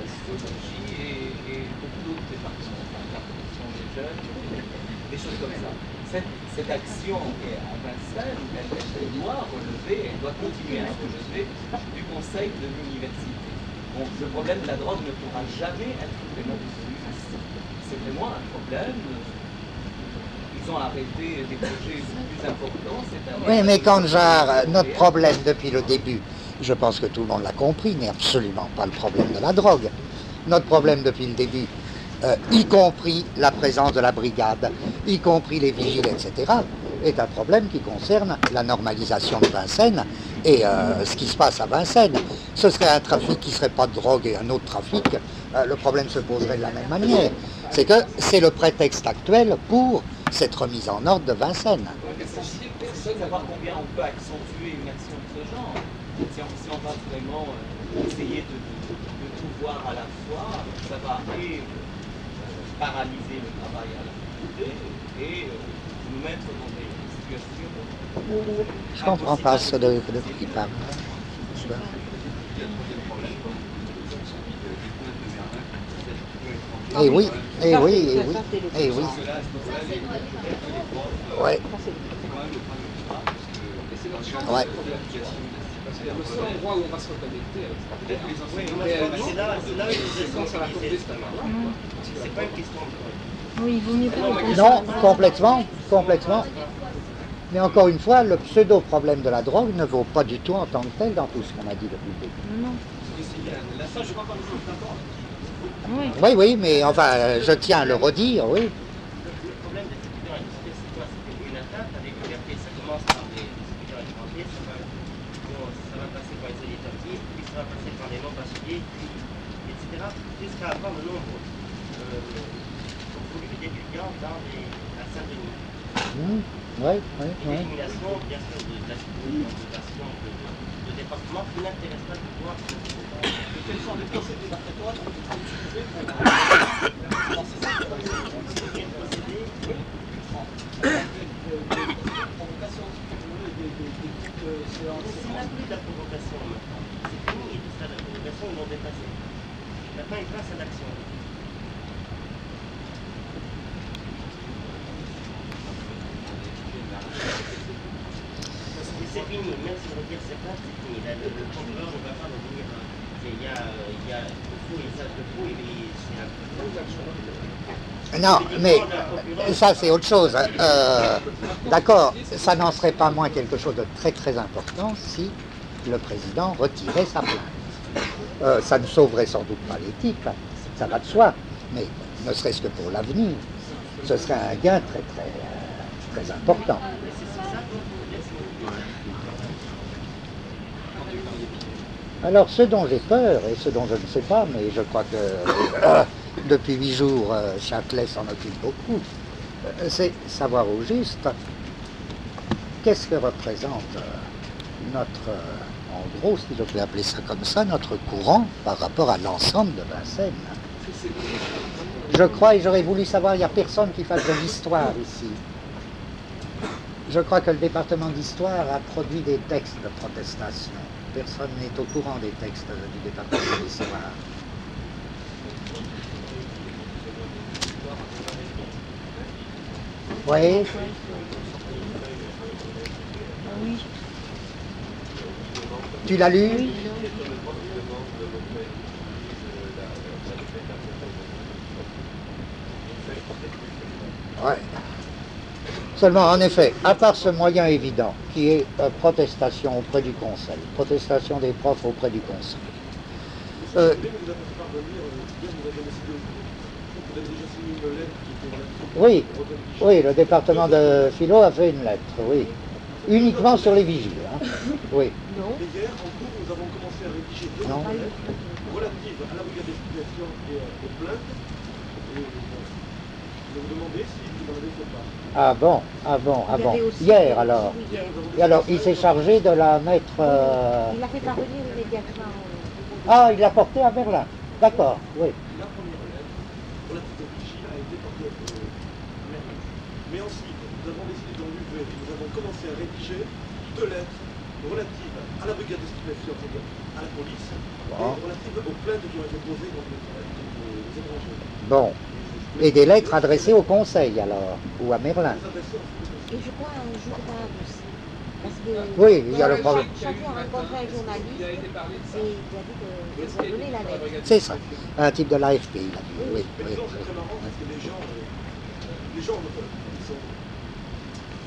la sociologie et beaucoup d'autres départements, enfin, la protection des jeunes, des choses comme ça. Cette action est à Vincennes, elle doit relever, elle doit continuer à relever du conseil de l'université. Donc le problème de la drogue ne pourra jamais être vraiment résolu. C'est vraiment un problème. Ils ont arrêté des projets plus importants cette année. Oui, mais Kandjar, notre problème depuis le début, je pense que tout le monde l'a compris, n'est absolument pas le problème de la drogue. Notre problème depuis le début, y compris la présence de la brigade, y compris les vigiles, etc., est un problème qui concerne la normalisation de Vincennes et ce qui se passe à Vincennes. Ce serait un trafic qui ne serait pas de drogue et un autre trafic, le problème se poserait de la même manière. C'est que c'est le prétexte actuel pour cette remise en ordre de Vincennes. Il faut savoir combien on peut accentuer une action de ce genre. Si on va vraiment essayer de tout voir à la fois, ça va paralyser le travail à la faculté et nous mettre dans des situations... Je comprends pas ce de qui parle. Eh oui, eh oui, eh oui, eh oui. Ouais. Ouais. C'est le seul endroit où on va se reconnecter avec c'est là où ça va compter c'est pas une question de... Oui, il vaut mieux pas. Non, complètement, complètement. Mais encore une fois, le pseudo-problème de la drogue ne vaut pas du tout en tant que tel dans tout ce qu'on a dit depuis le début. Non. Oui. Oui, oui, mais enfin, je tiens à le redire, oui. Le problème des étudiants étrangers, c'est quoi? C'est une atteinte à des libertés. Ça commence par des étudiants étrangers, ça va passer par les élites, puis ça va passer par les non-bacheliers, etc. Jusqu'à avoir le nombre voulu d'étudiants dans à Saint-Denis. Oui, oui, oui. L'élimination, bien sûr, de la situation de département qui n'intéresse pas du pouvoir. Quels sont les procédés d'après toi C'est la plus de la provocation. C'est fini tout ça, la provocation, ils l'ont dépassé. Maintenant, ils passent à l'action. C'est fini, même si on retire ces places, c'est fini. Le contrôleur ne va pas revenir. Il y a le fou, il sache le fou, c'est un... Non, mais ça c'est autre chose. D'accord, ça n'en serait pas moins quelque chose de très très important si le président retirait sa plainte. Ça ne sauverait sans doute pas les types, ça va de soi, mais ne serait-ce que pour l'avenir, ce serait un gain très très très important. Alors ce dont j'ai peur, et ce dont je ne sais pas, mais je crois que depuis 8 jours, Châtelet s'en occupe beaucoup, c'est savoir au juste qu'est-ce que représente notre, en gros, si je peux appeler ça comme ça, notre courant par rapport à l'ensemble de Vincennes. Je crois, et j'aurais voulu savoir, il n'y a personne qui fasse de l'histoire ici. Je crois que le département d'histoire a produit des textes de protestation. Personne n'est au courant des textes du département d'histoire. Oui. Oui. Tu l'as lu? Oui. Ouais. Seulement, en effet, à part ce moyen évident, qui est protestation auprès du Conseil, protestation des profs auprès du Conseil. Oui, oui, le département de philo a fait une lettre, oui. Uniquement sur les vigiles. Hein. Oui. Non. Et hier, en cours, nous avons commencé à rédiger deux nouvelles relatives à la brigade d'explication et aux plaintes. Et je vous demandais si vous en avez fait part. Ah bon, ah bon, ah bon. Hier alors. Et alors, il s'est chargé de la mettre... Il l'a fait parvenir immédiatement. Ah, il l'a portée à Berlin. D'accord, oui. La première lettre relative au vigile a été portée à Merlin. Mais ensuite, nous avons décidé dans l'UV, nous avons commencé à rédiger deux lettres relatives à la brigade de stupéfiants, c'est-à-dire à la police, et relatives aux plaintes qui ont été posées contre les étrangers. Bon. Et des lettres adressées au Conseil alors, ou à Merlin. Et je crois un journal aussi. Parce que oui, il y a le problème. chaque fois on rencontrait un journaliste et il a dit qu'il a donné la lettre. C'est ça, un type de l'AFP, il a dit. Oui, Mais disons, c'est très marrant parce que les gens ils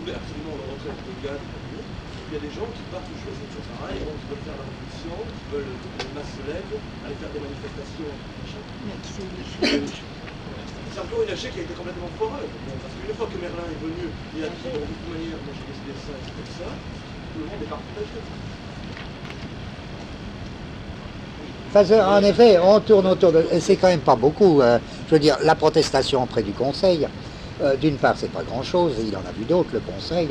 voulaient absolument leur rentrer de gaz. Il y a des gens qui partent toujours, c'est toujours pareil, qui veulent faire la révolution, qui veulent que les masses se lèvent, aller faire des manifestations, machin. C'est encore une AG qui a été complètement foireuse. Parce qu'une fois que Merlin est venu, il a dit bon, de toute manière, moi j'ai décidé ça et c'est comme ça, tout le monde est partagé. En effet, on tourne autour de... C'est quand même pas beaucoup. Je veux dire, la protestation auprès du Conseil, d'une part, c'est pas grand-chose, il en a vu d'autres, le Conseil,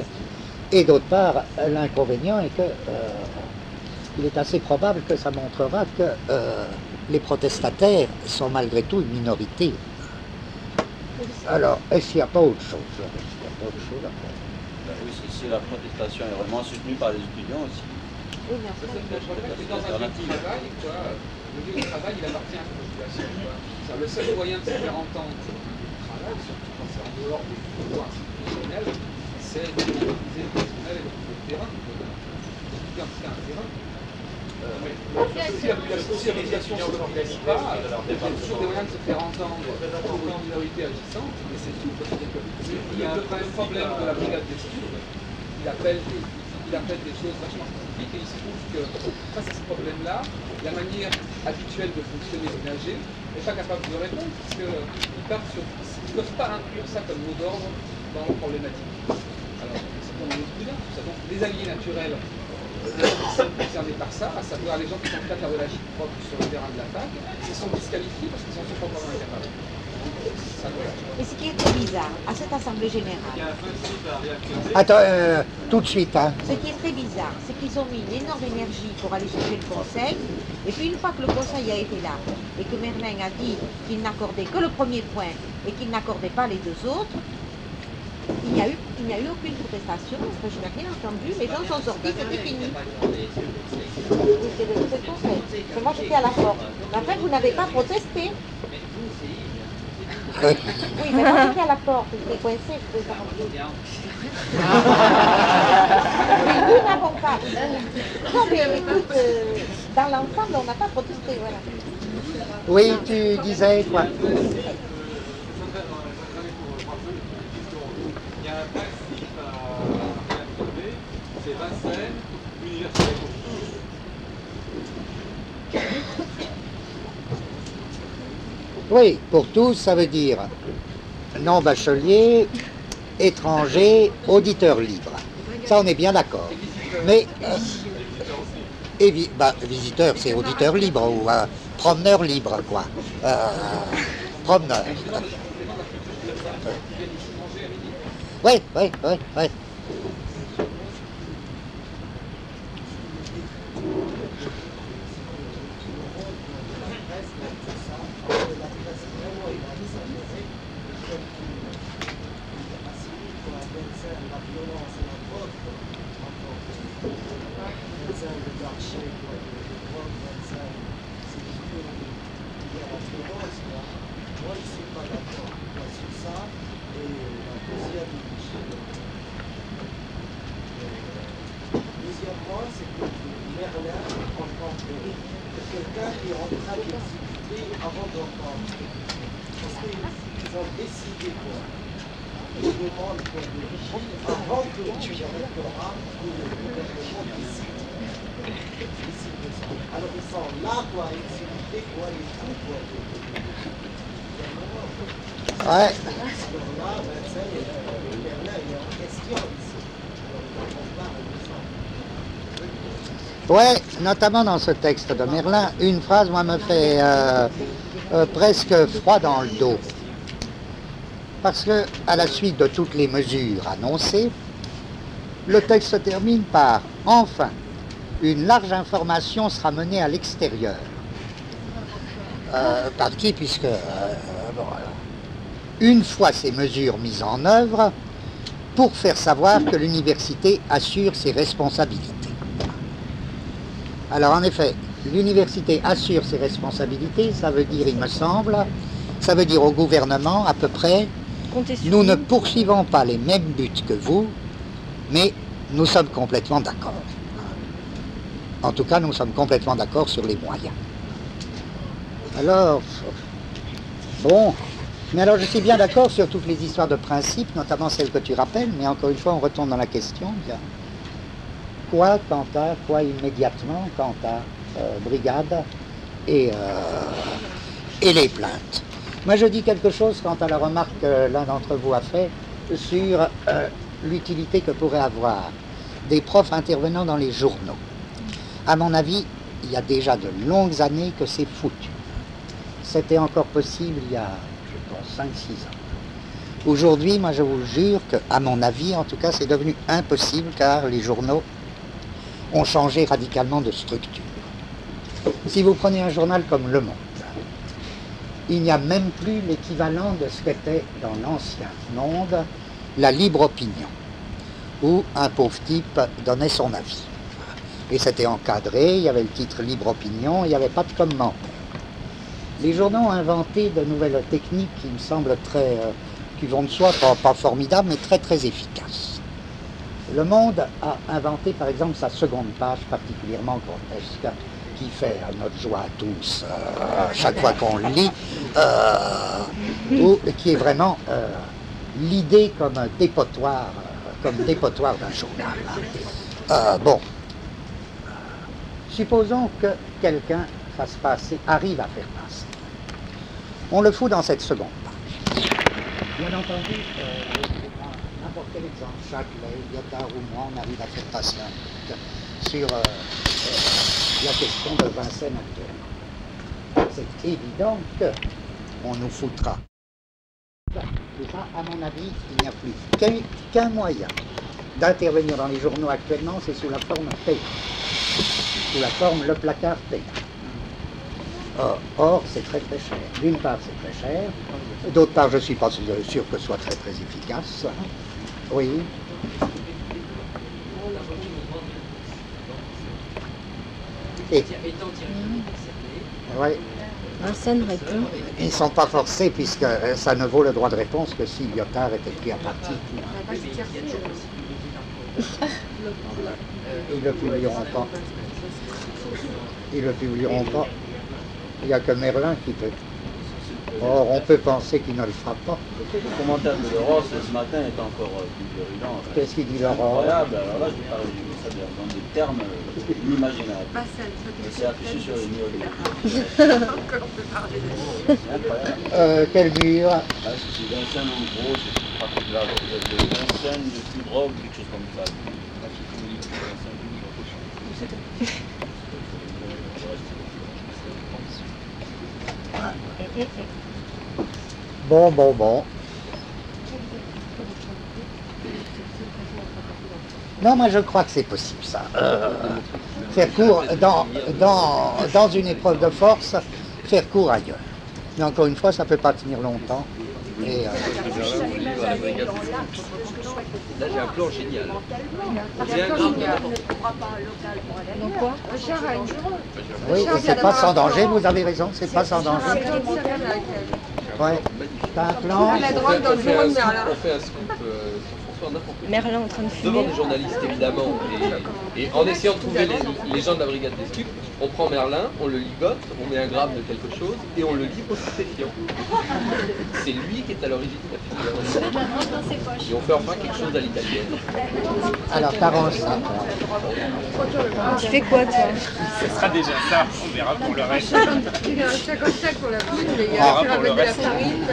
et d'autre part, l'inconvénient est que il est assez probable que ça montrera que les protestataires sont malgré tout une minorité. Alors, est-ce qu'il n'y a pas autre chose? Est-ce qu'il n'y a pas autre chose à faire? Oui, si la protestation est vraiment soutenue par les étudiants aussi. Oui, bien sûr. Le problème, c'est que dans un lieu de travail, le lieu de travail, il appartient à la population. Le seul moyen de se faire entendre du travail, surtout quand c'est en dehors des pouvoirs institutionnels, c'est d'utiliser le personnel et le terrain. C'est un terrain. Si la socialisation ne se réalise pas, il y a toujours des moyens de se faire entendre pour une minorité agissante, mais c'est tout. Il y a un problème de la brigade d'études, il appelle des choses vachement spécifiques et il se trouve que face à ce problème-là, la manière habituelle de fonctionner d'une AG n'est pas capable de répondre puisqu'ils ne peuvent pas inclure ça comme mot d'ordre dans leur problématique. Alors, c'est pour nous tout ça. Donc, les alliés naturels sont concernés par ça, à savoir les gens qui sont prêts à faire de la gîte propre sur le terrain de la fac, ils sont disqualifiés parce qu'ils sont proprement incapables. Et ce qui est très bizarre, à cette Assemblée Générale, attends, tout de suite. Hein. Ce qui est très bizarre, c'est qu'ils ont mis une énorme énergie pour aller chercher le Conseil, et puis une fois que le Conseil a été là, et que Merlin a dit qu'il n'accordait que le premier point, et qu'il n'accordait pas les deux autres, il n'y a eu aucune protestation, enfin, je n'ai rien entendu, les gens sont sortis, c'était fini. Moi j'étais à la porte. Mais après vous n'avez pas protesté. Oui, mais moi j'étais à la porte, j'étais coincée, je ne pouvais pas rentrer. Oui, nous n'avons pas. Non mais écoute, dans l'ensemble on n'a pas protesté, voilà. Oui, tu disais quoi? Il y a un principe à réaffirmer, c'est Vincennes, université. Oui, pour tous, ça veut dire non bachelier, étranger, auditeur libre. Ça, on est bien d'accord. Mais, visiteur, c'est auditeur libre ou promeneur libre, quoi. Promeneur. Oui. Deuxièmement, c'est que Merlin, en tant que quelqu'un qui est en train d'exécuter avant d'entendre. Parce qu'ils ont décidé quoi. Ils demandent qu'on le vigile avant que le rectorat ou le gouvernement décide. Alors ils sont là pour exécuter quoi, les fous quoi. Ouais. Alors là, Vincent, Merlin, il est en question ici. Alors, on parle Ouais, notamment dans ce texte de Merlin, une phrase, moi, me fait presque froid dans le dos. Parce que, à la suite de toutes les mesures annoncées, le texte se termine par « Enfin, une large information sera menée à l'extérieur. » Par qui, puisque, une fois ces mesures mises en œuvre, pour faire savoir que l'université assure ses responsabilités. Alors en effet, l'université assure ses responsabilités, ça veut dire, il me semble, ça veut dire au gouvernement à peu près, nous ne poursuivons pas les mêmes buts que vous, mais nous sommes complètement d'accord. En tout cas, nous sommes complètement d'accord sur les moyens. Alors, bon, mais alors je suis bien d'accord sur toutes les histoires de principe, notamment celles que tu rappelles, mais encore une fois, on retourne dans la question. Quoi quant à, quoi immédiatement quant à brigade et les plaintes. Moi je dis quelque chose quant à la remarque que l'un d'entre vous a fait sur l'utilité que pourraient avoir des profs intervenant dans les journaux. À mon avis, il y a déjà de longues années que c'est foutu. C'était encore possible il y a, je pense, 5-6 ans. Aujourd'hui, moi je vous jure que, à mon avis, en tout cas, c'est devenu impossible car les journaux ont changé radicalement de structure. Si vous prenez un journal comme Le Monde, il n'y a même plus l'équivalent de ce qu'était dans l'ancien monde la libre opinion, où un pauvre type donnait son avis. Et c'était encadré, il y avait le titre libre opinion, il n'y avait pas de commentaire. Les journaux ont inventé de nouvelles techniques qui me semblent très, qui vont de soi, pas formidables, mais très très efficaces. Le Monde a inventé par exemple sa seconde page particulièrement grotesque, qui fait notre joie à tous chaque fois qu'on le lit, qui est vraiment l'idée comme un dépotoir, d'un journal. Bon, supposons que quelqu'un arrive à faire passer. On le fout dans cette seconde page. Bien entendu, n'importe quel exemple, Châtelet, Lyotard ou moi, on arrive à faire passer un truc sur la question de Vincennes actuellement. C'est évident qu'on nous foutra. À mon avis, il n'y a plus qu'un moyen d'intervenir dans les journaux actuellement, c'est sous la forme payante, sous la forme le placard payant. Or, c'est très très cher. D'une part, c'est très cher. D'autre part, je ne suis pas sûr que ce soit très très efficace. Oui. Et, ouais. Ils ne sont pas forcés puisque ça ne vaut le droit de réponse que si Lyotard était pris à partie. Ils ne le publieront pas. Ils ne le publieront pas. Il n'y a que Merlin qui peut. Or, on peut penser qu'il ne le fera pas. Le commentaire de Laurent ce matin est encore plus virulent. Qu'est-ce qu'il dit, Laurent? Incroyable. Alors là, je parle de ça dans des termes inimaginables. C'est affiché sur les murs de Encore on peut parler de ça. Quel mur? C'est Vincennes en gros, c'est là, Vincennes de Foudrogue, quelque chose comme ça. Bon. Non, moi je crois que c'est possible ça. Faire court dans une épreuve de force, faire court ailleurs. Mais encore une fois, ça ne peut pas tenir longtemps. Et, là j'ai un plan génial. J'ai un gramme de Donc quoi? oui, et c'est pas sans danger, vous avez raison, c'est pas sans danger. Ouais. T'as un plan. La drogue dans le bureau de Merlin. On fait un scoop sur François n'importe quoi. Merlin en train de fumer. Devant des journalistes évidemment. Et en essayant de trouver les gens de la brigade des stupes, on prend Merlin, on le ligote, on met un gramme de quelque chose et on le livre au stupéfiant. C'est lui qui est à l'origine de la filière. Et on fait enfin quelque chose à l'italienne. Alors t'arranges ça. Tu fais quoi toi? Ce sera déjà ça, on verra pour le reste. Il y a un 55 pour la poudre, il y On a verra pour le de la reste. farine,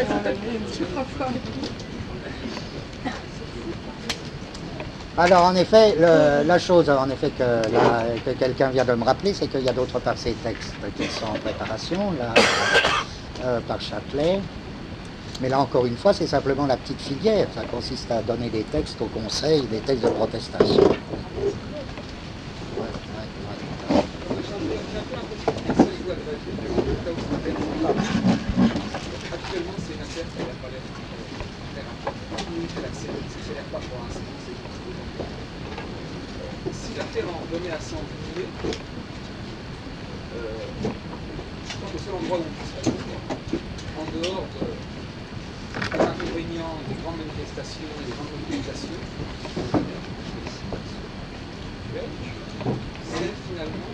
Alors en effet, la chose en effet que quelqu'un vient de me rappeler, c'est qu'il y a d'autre part ces textes qui sont en préparation, là, par Châtelet. Mais là encore une fois, c'est simplement la petite filière. Ça consiste à donner des textes au conseil, des textes de protestation. Actuellement, c'est une affaire qui a l'air très importante. Elle accélère pas pour l'instant. Si l'affaire en revenait à s'envenimer, je pense que le seul endroit où on puisse faire en dehors des inconvénients des grandes manifestations et des grandes mobilisations, c'est finalement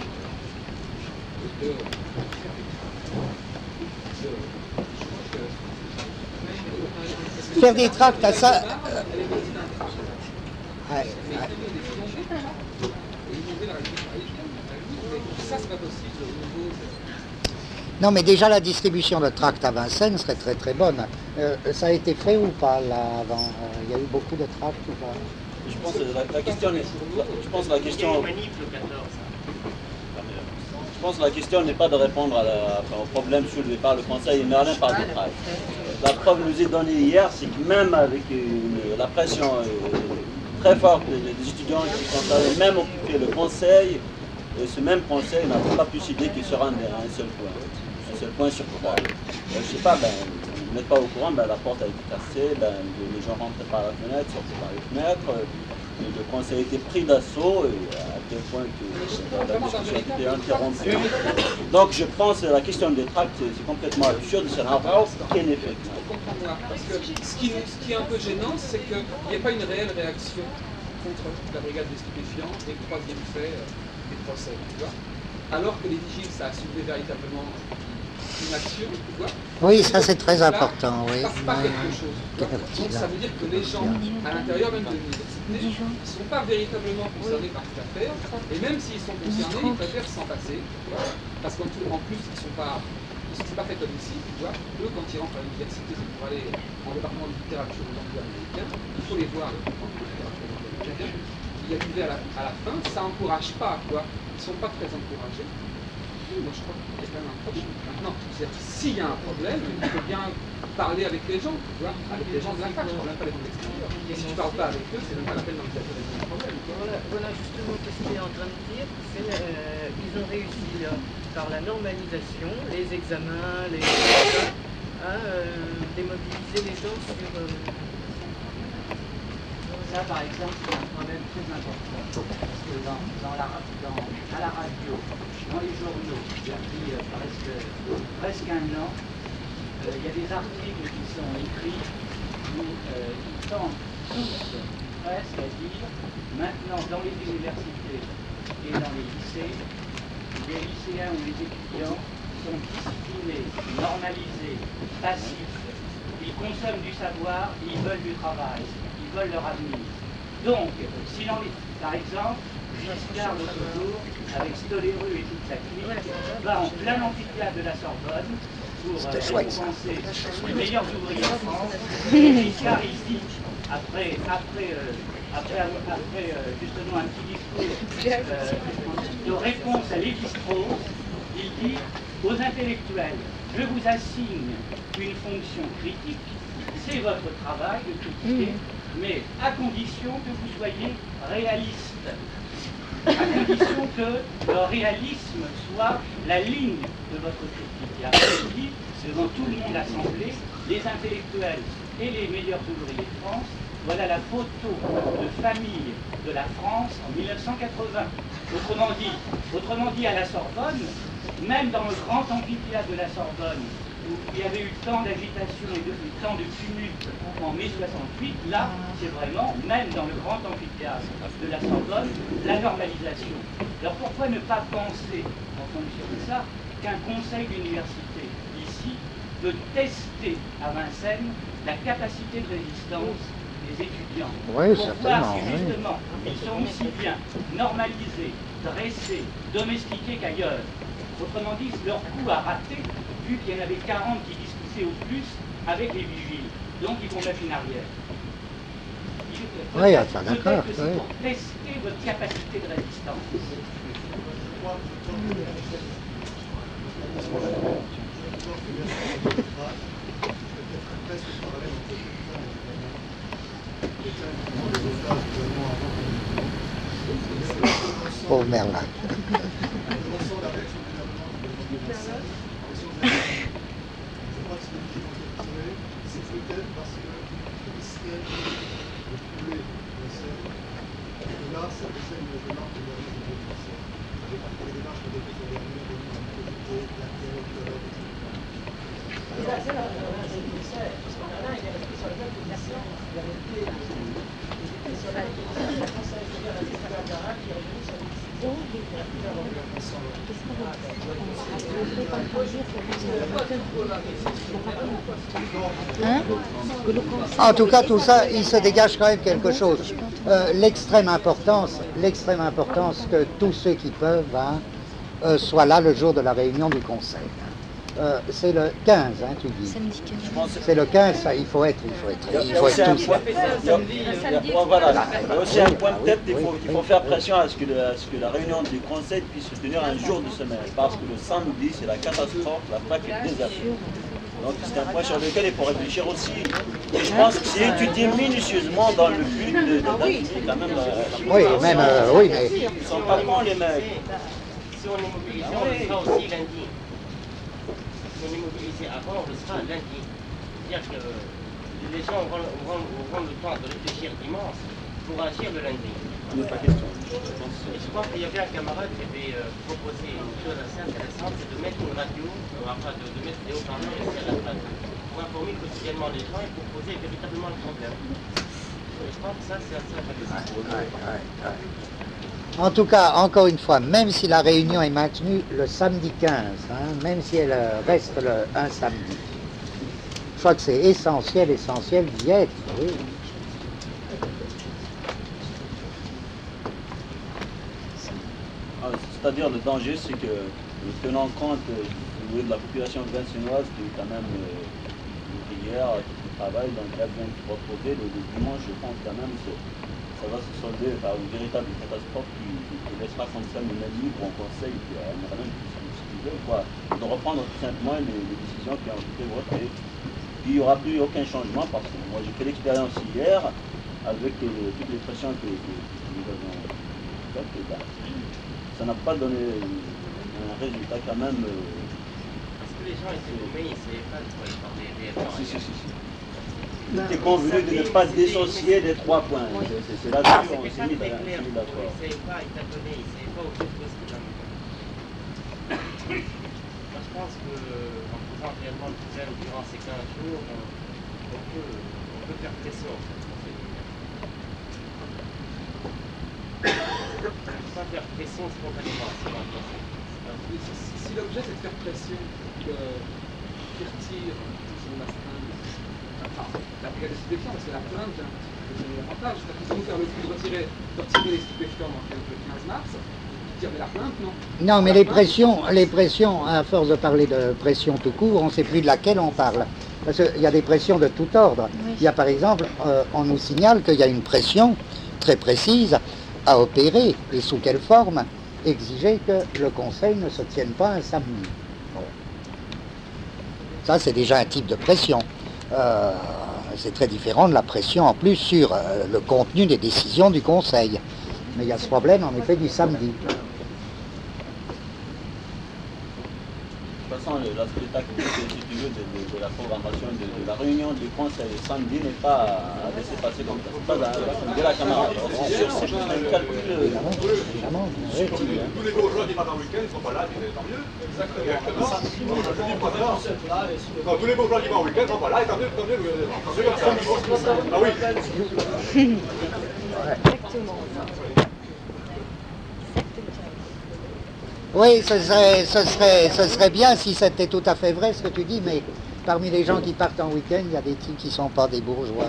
faire des tracts à ça. Ouais. Non, mais déjà la distribution de tracts à Vincennes serait très très bonne. Ça a été fait ou pas là avant? Il y a eu beaucoup de tracts ou pas? Je pense que la question n'est pas de répondre au problème soulevé par le Conseil, mais Merlin par des tracts. La preuve nous est donnée hier, c'est que même avec la pression très forte des étudiants qui sont allés même occuper le Conseil, ce même Conseil n'a pas pu décider qu'il se rende à un seul point sur 3. Je ne sais pas, vous n'êtes pas au courant, la porte a été cassée, les gens rentrent par la fenêtre, sortent par les fenêtres, le Conseil a été pris d'assaut, à tel point que la discussion a été interrompue. Donc je pense que la question des tracts, c'est complètement absurde, ça n'a aucun effet. Parce que ce qui est un peu gênant, c'est qu'il n'y a pas une réelle réaction contre la brigade des stupéfiants et le troisième fait des procès, tu vois. Alors que les vigiles, ça a soulevé véritablement une action, tu vois. Oui, ça c'est très important, oui. Pas quelque chose. Donc ça veut dire que les gens, à l'intérieur même de l'université, ne sont pas véritablement concernés par cette affaire, et même s'ils sont concernés, ils préfèrent s'en passer, tu vois. Parce qu'en plus, c'est pas fait comme ici, tu vois. Eux, quand ils rentrent à l'université, c'est pour aller en département de littérature ou d'anglais américain, il faut les voir, le département de littérature américain. Il y a l'idée à la fin, ça n'encourage pas, tu vois. Ils ne sont pas très encouragés. Moi, je crois qu'il y a quand même un problème. Maintenant, s'il y a un problème, il faut bien parler avec les gens, tu vois, avec les gens de la fac, je ne parle même pas des gens de l'extérieur. Et si tu ne parles pas avec eux, c'est même pas la peine d'envisager un problème. Voilà justement ce qu'il est en train de dire, c'est qu'ils ont réussi par la normalisation, les examens, les à démobiliser les gens sur... Ça, par exemple, c'est un problème très important, parce que à la radio, dans les journaux, depuis presque un an, il y a des articles qui sont écrits où ils tentent tous presque à dire, maintenant dans les universités et dans les lycées, les lycéens ou les étudiants sont disciplinés, normalisés, passifs, ils consomment du savoir, ils veulent du travail. Veulent leur avenir. Donc, si par exemple, Giscard l'autre jour, avec Stoléru et toute sa clique, va en plein amphithéâtre de la Sorbonne pour récompenser les meilleurs ouvriers de France. Et Giscard, il dit, après justement un petit discours de réponse à Lévi-Strauss, il dit aux intellectuels, je vous assigne une fonction critique, c'est votre travail de critiquer, mais à condition que vous soyez réaliste, à condition que le réalisme soit la ligne de votre critique. Et après, il dit, devant tout le monde assemblé, les intellectuels et les meilleurs ouvriers de France, voilà la photo de famille de la France en 1980. Autrement dit, à la Sorbonne, même dans le grand amphithéâtre de la Sorbonne, où il y avait eu tant d'agitation et tant de tumulte en mai 68, là, c'est vraiment, même dans le grand amphithéâtre de la Sorbonne, la normalisation. Alors pourquoi ne pas penser, en fonction de ça, qu'un conseil d'université, ici, de tester à Vincennes la capacité de résistance des étudiants. Oui, pour voir si justement, ils sont aussi bien normalisés, dressés, domestiqués qu'ailleurs. Autrement dit, leur coup a raté, vu qu'il y en avait 40 qui discutaient au plus avec les vigiles. Donc ils vont mettre une arrière. Oui, ça d'accord. C'est pour tester votre capacité de résistance. Pauvre Merlin. Hein? En tout cas, tout ça, il se dégage quand même quelque chose. L'extrême importance que tous ceux qui peuvent soient là le jour de la réunion du Conseil. C'est le 15, hein, tu dis. Samedi 15. C'est le 15, ça, il faut être tous là. Il y a aussi un point peut-être, il faut faire pression à ce que la réunion du Conseil puisse se tenir un jour de semaine. Parce que le samedi, c'est la catastrophe, la fac est désertée. Donc c'est un point sur lequel il faut réfléchir aussi. Et je pense que c'est étudié minutieusement dans le but de quand même oui, même, oui, mais... Ils sont pas cons, les mecs. Si on est mobilisé, on le sera aussi lundi. Si on est mobilisé avant, on le sera lundi. C'est-à-dire que les gens auront le temps de réfléchir dimanche pour agir le lundi. Il n'est pas question. Et je pense qu'il y avait un camarade qui avait proposé une chose assez intéressante, c'est de mettre une radio, enfin de mettre des haut-parleurs ici à la place, pour informer quotidiennement les gens et pour poser véritablement le problème. Et je pense que ça, c'est assez intéressant. En tout cas, encore une fois, même si la réunion est maintenue le samedi 15, hein, même si elle reste un samedi, je crois que c'est essentiel d'y être. Oui. C'est-à-dire le danger, c'est que tenant compte de la population vincenoise qui est quand même ouvrière, qui travaille dans le cadre qui va poser le dimanche, je pense quand même que ça va se solder par une véritable catastrophe qui laissera comme ça une libre au Conseil qui a rien qui veut, quoi. De reprendre tout simplement les décisions qui ont été votées. Puis il n'y aura plus aucun changement parce que moi j'ai fait l'expérience hier avec toutes les pressions que nous avons faites. Ça n'a pas donné un résultat quand même. Parce que les gens étaient nommés, ils ne savaient pas de quoi ils parlaient réellement. Si. Il était convenu de ne pas se dissocier des 3 points. C'est là-dessus qu'on s'est mis d'accord. Ils ne savaient pas établir, ils ne savaient pas autre chose que la méthode. Moi je pense qu'en posant réellement le problème durant ces 15 jours, on peut faire pression. Pas faire pression spontanément, c'est important. Si l'objet c'est de faire pression, qui retire son astreinte, la brigade des stupéfiants, parce que la plainte, c'est l'avantage, c'est-à-dire qu'ils vont faire le coup de retirer les stupéfiants le 15 mars, dire mais la plainte, non. Non, mais les pressions, à force de parler de pression tout court, on ne sait plus de laquelle on parle. Parce qu'il y a des pressions de tout ordre. Oui. Il y a par exemple, on nous signale qu'il y a une pression très précise à opérer, et sous quelle forme exiger que le Conseil ne se tienne pas un samedi. Bon. Ça, c'est déjà un type de pression. C'est très différent de la pression en plus sur le contenu des décisions du Conseil. Mais il y a ce problème en effet du samedi. De toute façon, l'aspect tactique, si tu veux, de la programmation de la réunion du Conseil samedi n'est pas à laisser passer comme ça. C'est pas de la camarade. C'est sûr, c'est un calcul. Tous les bourgeois qui partent en week-end ne sont pas là, tant mieux. Exactement. Tous les bourgeois qui partent en week-end ne sont pas là, tant mieux. C'est comme ça. Ah oui. Exactement. Oui, ce serait bien si c'était tout à fait vrai ce que tu dis, mais parmi les gens qui partent en week-end, il y a des types qui ne sont pas des bourgeois.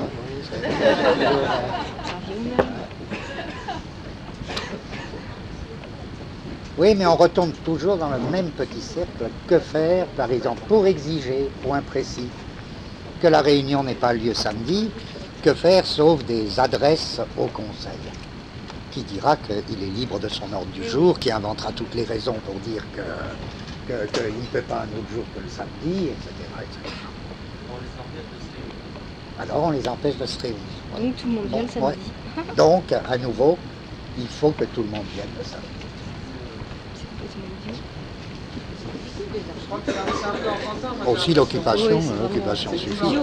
Oui, mais on retombe toujours dans le même petit cercle. Que faire, par exemple, pour exiger, point précis, que la réunion n'ait pas lieu samedi, Que faire sauf des adresses au Conseil, qui dira qu'il est libre de son ordre du jour, qui inventera toutes les raisons pour dire qu'il ne peut pas un autre jour que le samedi, etc. etc. Alors on les empêche de se réunir. Voilà. Donc tout le monde vient le samedi. Ouais. Donc, à nouveau, il faut que tout le monde vienne le samedi. Aussi l'occupation, l'occupation suffit.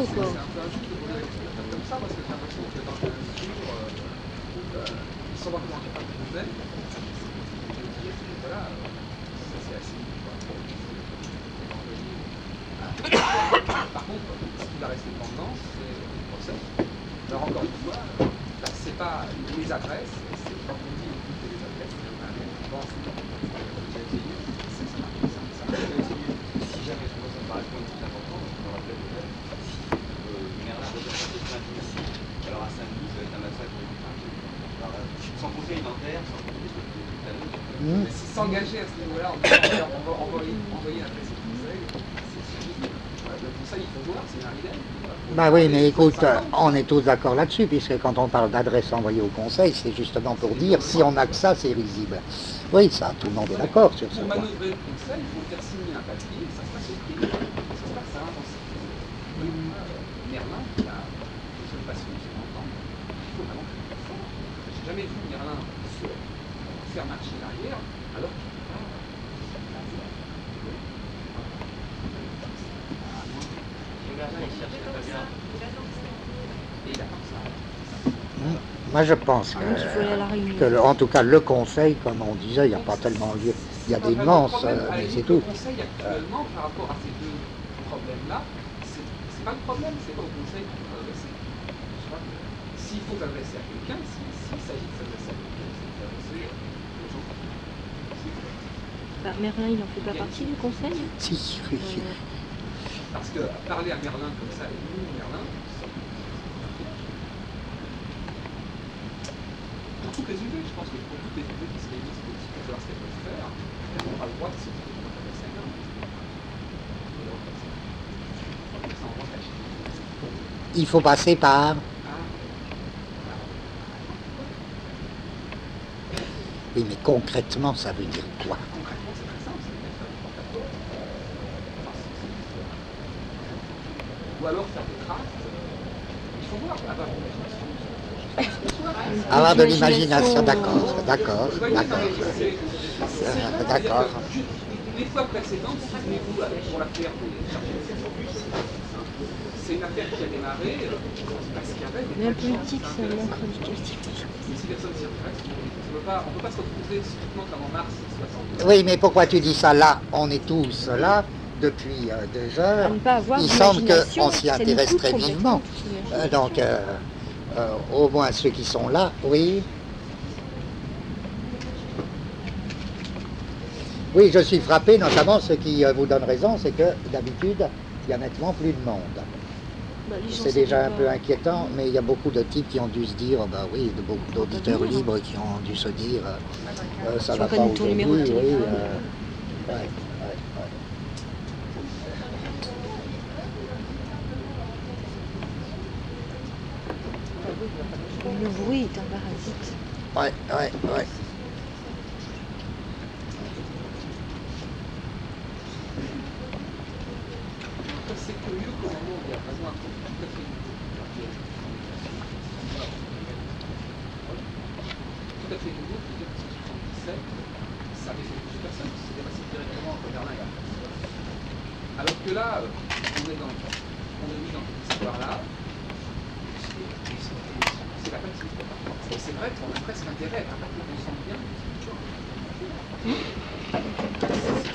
Par contre, ce qui va rester pendant, c'est le procès. Alors encore une fois, c'est pas les adresses, c'est quand on dit écouter les adresses, on pense si jamais je pense que par exemple c'est important, je me rappelle peut-être si Merlin représente lundi ici, alors à Saint-Denis, ça va être un massacre du sans conseil dentaire, sans conseil de s'engager à ce niveau-là, on va envoyer un président du conseil. Le conseil, il faut voir, c'est un idée. Bah oui, mais écoute, on est tous d'accord là-dessus, puisque quand on parle d'adresse envoyée au Conseil, c'est justement pour dire si on a que ça, c'est risible. Oui, ça, tout le monde est d'accord sur ce point. Pour manœuvrer le Conseil, il faut faire signer un papier, ça se passe au prix, ça se passe à un conseil. Merlin, il a une seule passion, c'est d'entendre. Il faut vraiment faire ça. J'ai jamais vu Merlin se faire marcher l'arrière, alors qu'il ne peut pas. Moi je pense que en tout cas le Conseil, comme on disait, il n'y a pas tellement lieu. Il y a des nuances, mais c'est tout. Le Conseil actuellement, par rapport à ces deux problèmes-là, c'est pas le problème, c'est pas au Conseil qu'il faut s'adresser. S'il faut s'adresser à quelqu'un, s'il s'agit de s'adresser à quelqu'un, c'est s'adresser aux gens. Bah, Merlin, il n'en fait pas partie du Conseil? Si, oui. Parce que parler à Merlin comme ça, et nous, Merlin, pour toutes les idées, je pense que pour toutes les idées qui se réunissent pour savoir ce qu'elles peuvent faire, elles n'ont pas le droit de se dire qu'on va passer un. Il faut passer par... Oui, mais concrètement, ça veut dire quoi? Concrètement, c'est très simple, c'est de mettre un porte-à-porte. Ou alors faire des tracts. Il faut voir, avoir de l'imagination, d'accord. D'accord. Les fois précédentes, souvenez-vous, pour l'affaire c'est une affaire qui a démarré, parce qu'il y avait... Mais la politique, ça manque radical. Si personne s'y intéresse, on ne peut pas se retrouver subitement comme en mars 60. Oui, mais pourquoi tu dis ça là? On est tous là depuis 2 heures. Il semble qu'on s'y intéresse très vivement. Donc, au moins ceux qui sont là, oui. Oui, je suis frappé, notamment ce qui vous donne raison, c'est que d'habitude, il y a nettement plus de monde. C'est déjà un peu inquiétant, mais il y a beaucoup de types qui ont dû se dire, bah oui, beaucoup d'auditeurs libres qui ont dû se dire, ça va pas aujourd'hui, oui. Le bruit est un parasite. Ouais. C'est curieux qu'au moment où il y a vraiment un truc tout à fait nouveau, qui veut dire que 1977, ça avait fait plusieurs personnes qui s'étaient passées directement entre Berlin et Arles. Alors que là, on est mis dans cette histoire-là, c'est la fatigue. Et c'est vrai qu'on a presque intérêt à partir qu'on sent bien.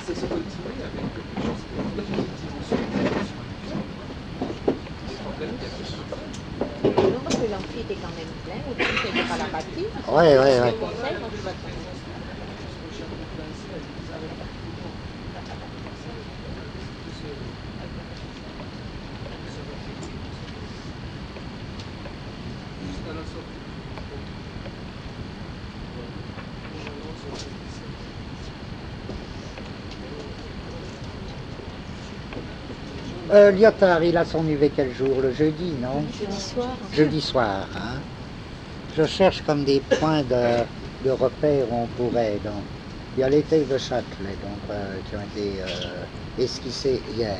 C'est se continuer avec quelque chose qui est effectivement sur parce que l'amphi était quand même plein, ou tu n'étais pas la bâtie. Ouais. Lyotard, il a son UV quel jour? Le jeudi, non? Jeudi soir. Jeudi soir, hein. Je cherche comme des points de repère où on pourrait. Donc, il y a les tailles de Châtelet qui ont été esquissées hier.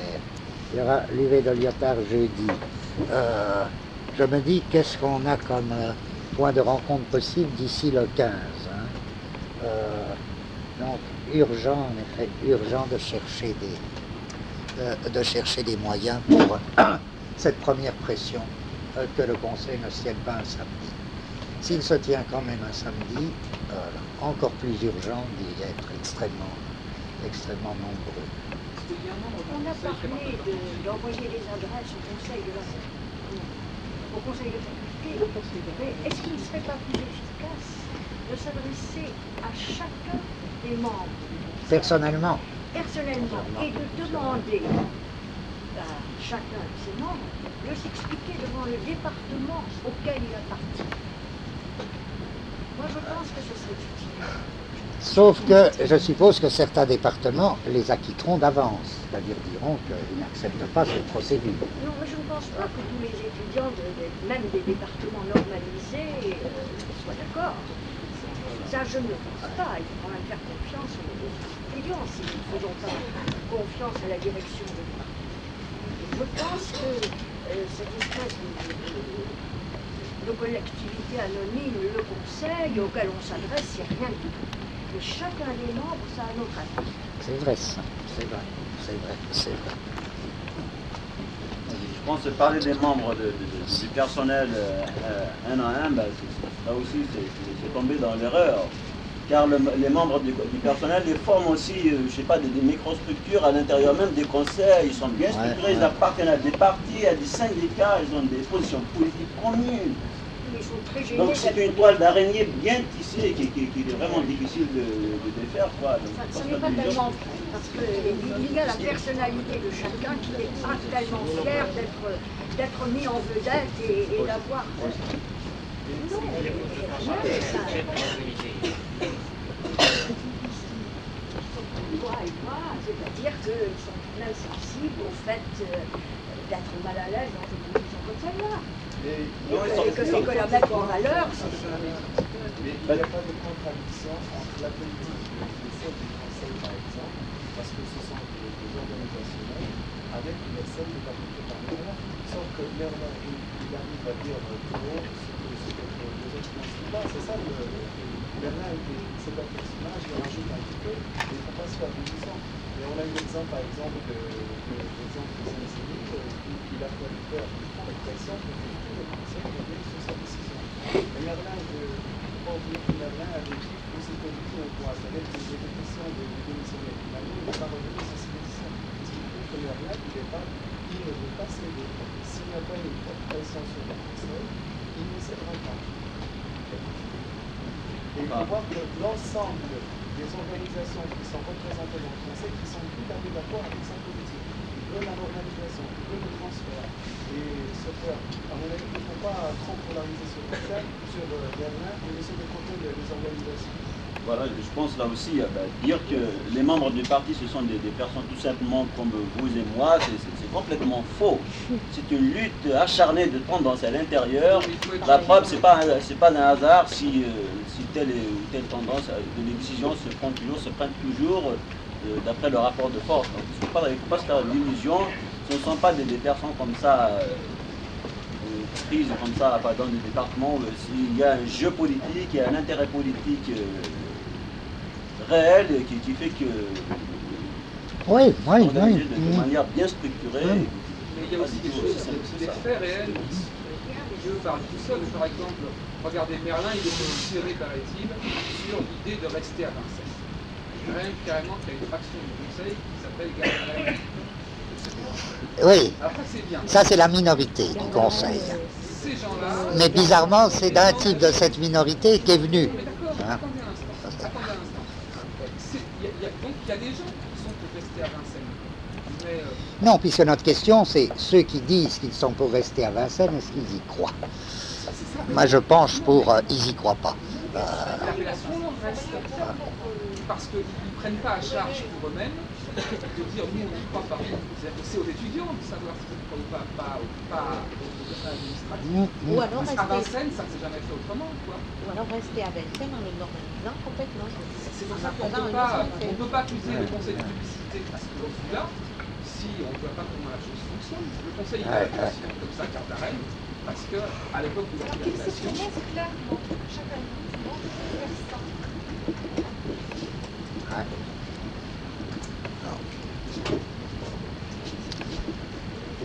Il y aura l'UV de Lyotard jeudi. Je me dis, qu'est-ce qu'on a comme point de rencontre possible d'ici le 15, hein. Donc, urgent, en effet, urgent de chercher des moyens pour cette première pression que le Conseil ne se tienne pas un samedi. S'il se tient quand même un samedi, encore plus urgent d'y être extrêmement nombreux. On a parlé d'envoyer des adresses au Conseil de faculté, mais est-ce qu'il ne serait pas plus efficace de s'adresser à chacun des membres Personnellement et de demander à chacun de ces membres de s'expliquer devant le département auquel il appartient. Moi, je pense que ce serait utile. Sauf que je suppose que certains départements les acquitteront d'avance, c'est-à-dire diront qu'ils n'acceptent pas cette procédure. Non, mais je ne pense pas que tous les étudiants, même des départements normalisés, soient d'accord. Ça, je ne pense pas. Il faut quand même faire confiance aux étudiants si nous ne faisons pas confiance à la direction de département. Je pense que cette espèce de collectivité anonyme, le conseil auquel on s'adresse, c'est rien du tout. Mais chacun des membres, ça a un autre avis. C'est vrai ça, c'est vrai. Je pense que parler des membres du personnel un à un, là aussi c'est tombé dans l'erreur. Car les membres du personnel, ils forment aussi, je ne sais pas, des microstructures à l'intérieur même des conseils. Ils sont bien structurés, ils appartiennent à des partis, à des syndicats, ils ont des positions politiques communes. Donc c'est une toile d'araignée bien tissée qui est vraiment difficile de défaire. Ça n'est pas tellement parce qu'il y a la personnalité de chacun qui n'est pas tellement fier d'être mis en vedette et d'avoir... Non, c'est-à-dire qu'ils sont même sensibles au fait d'être mal à l'aise dans une position comme celle-là. Et que la mettre en valeur, c'est... Mais il n'y a pas de contradiction entre la politique de celle du Conseil, par exemple, parce que ce sont des organisationnels, avec celle de la politique parlementaire. Sauf que Merlin, il arrive à dire tout haut ce que les autres ne pas. C'est ça, Merlin, c'est un personnage, il rajoute un petit peu, mais il ne faut pas se faire décision. Et on a eu l'exemple, par exemple, de Saint-Céline, il a fallu faire une pression pour que tout le Conseil revienne sur sa décision. Et Merlin, Merlin avait dit que c'était lui au pouvoir, c'est-à-dire qu'il était question de démissionner. Finalement, il n'est pas revenu sur ses décisions. Ce qui prouve que Merlin, il ne veut pas céder. S'il n'y a pas une forte pression sur le Conseil, il ne cédera pas. Et il faut voir que l'ensemble des organisations qui sont représentées dans le Conseil, qui sont tout à fait d'accord avec sa politique, ils veulent la normalisation, ils veulent le transfert. Et se faire, à mon avis, il ne faut pas trop polariser sur Merlin, mais laisser de côté les organisations. Voilà, je pense là aussi, dire que les membres du parti, ce sont des personnes tout simplement comme vous et moi, c'est complètement faux. C'est une lutte acharnée de tendance à l'intérieur. La preuve, c'est pas un hasard si telle ou telle tendance, les décisions se prennent toujours d'après le rapport de force. Donc, il ne faut pas se faire d'illusions. Ce ne sont pas des personnes comme ça, prises comme ça dans des départements. Il y a un jeu politique, il y a un intérêt politique réel qui fait que oui. de manière bien structurée. Mais il y a aussi des choses, des faits réels qui parlent tout seul. Par exemple, regardez, Merlin, il est positionné, paraît-il, sur l'idée de rester à Vincennes. Il y a même carrément qu'il y a une fraction du Conseil qui s'appelle Gare. Oui, après, c'est bien. Ça c'est la minorité du Conseil. Ces gens-là... Mais bizarrement, c'est d'un type de cette minorité qui est venu. Hein? Donc il y a des gens qui sont pour rester à Vincennes. Mais, non, puisque notre question c'est ceux qui disent qu'ils sont pour rester à Vincennes, est-ce qu'ils y croient? Moi je penche pour ils y croient pas. L'appellation reste parce qu'ils ne prennent pas à charge pour eux-mêmes de dire nous on n'y croit pas. C'est aux étudiants de savoir si c'est ou pas aux administratifs. Ou alors à Vincennes, ça ne s'est jamais fait autrement, quoi. Ou alors rester à Vincennes en le normalisant complètement. C'est pour ça qu'on ne peut pas accuser le conseil de publicité, parce que là, si on ne voit pas comment la chose fonctionne, le conseil il a la comme ça, carte d'arrêt, parce qu'à l'époque où il a pris la création. C'est clairement chaque année,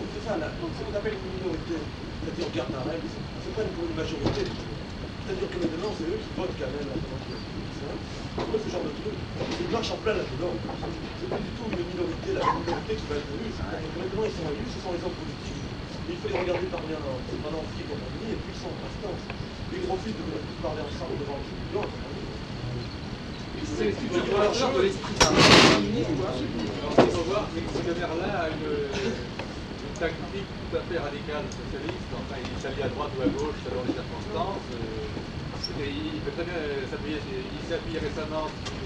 C'est ça, là, ce qu'on appelle une minorité, c'est-à-dire garde d'arrêt, c'est pas pour une majorité. C'est-à-dire que maintenant, c'est eux qui votent quand même la volonté de ce genre de truc. Ils marchent en plein là-dedans. C'est pas du tout une minorité, la minorité qui va être élue. Maintenant, ils sont élus, ce sont les hommes politiques. Il faut les regarder parler en entier comme on dit, et puis ils sont en instance. Ils profitent de venir tous parler ensemble devant les étudiants. C'est l'ordre de l'esprit. Alors, ce qu'il faut voir, c'est que ce maire-là a une tactique tout à fait radicale socialiste. Enfin, il s'allie à droite ou à gauche selon les circonstances. Il peut très bien s'appuyer. Il s'est appuyé récemment sur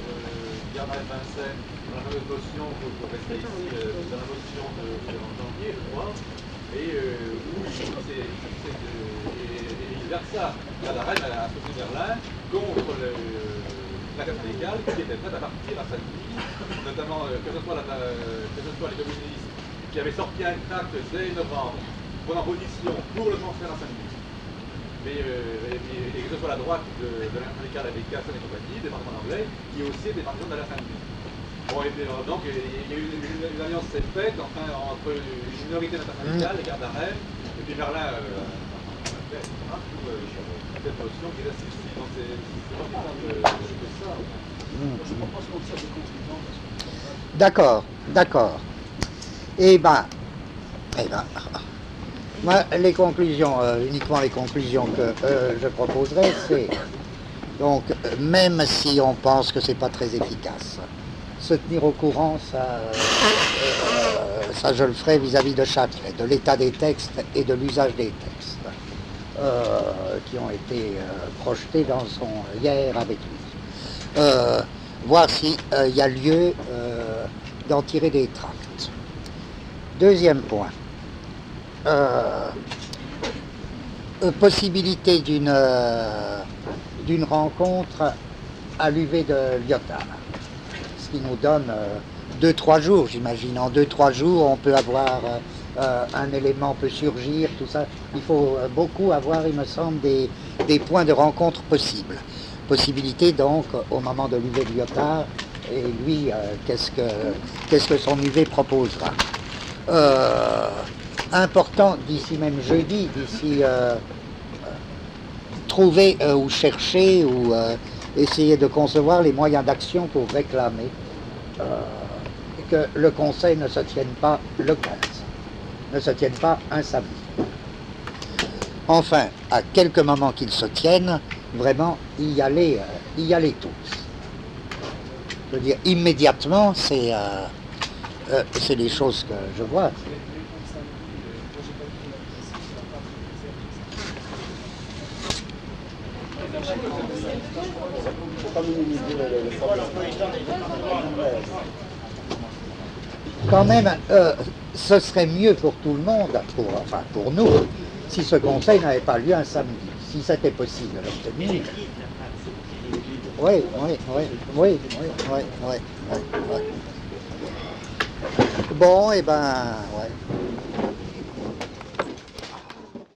Bernard Vincennes dans la fameuse motion pour rester ici, dans la motion en janvier, je crois. Et où il versa la reine à Sophie Berlin contre la classe syndicale qui était prête à partir à samedi, notamment que ce soit les communistes qui avaient sorti un tract dès novembre prenant position pour le transfert à samedi. Et que ce soit la droite de l'Alliance syndicale avec Casson et compagnie, département anglais, qui aussi est des partisans de la samedi. Bon, donc il y a eu une alliance s'est faite enfin, entre une minorité intersyndicale, les gardes d'arrêt, et puis Merlin cette notion qui reste ici. Donc c'est pas de ça. Je propose qu'on tire des conclusions. D'accord, d'accord. Eh ben, moi, les conclusions, uniquement les conclusions que je proposerai, c'est donc, même si on pense que c'est pas très efficace, se tenir au courant, ça je le ferai vis-à-vis de Châtelet, de l'état des textes et de l'usage des textes qui ont été projetés dans son hier avec lui. Voir s'il y a lieu d'en tirer des tracts. Deuxième point. Possibilité d'une rencontre à l'UV de Lyotard, ce qui nous donne 2-3 jours, j'imagine. En 2-3 jours, on peut avoir un élément peut surgir, tout ça. Il faut beaucoup avoir, il me semble, des points de rencontre possibles. Possibilité donc, au moment de l'UV de Lyotard, et lui, qu'est-ce que son UV proposera. Important d'ici même jeudi, d'ici trouver ou chercher ou essayer de concevoir les moyens d'action pour réclamer que le Conseil ne se tienne pas le 15, ne se tienne pas un samedi. Enfin, à quelques moments qu'il se tienne, vraiment y aller tous. Je veux dire, immédiatement, c'est les choses que je vois. Quand même, ce serait mieux pour tout le monde, pour nous, si ce conseil n'avait pas lieu un samedi, si c'était possible d'obtenir. Oui. Bon, et ben, ouais.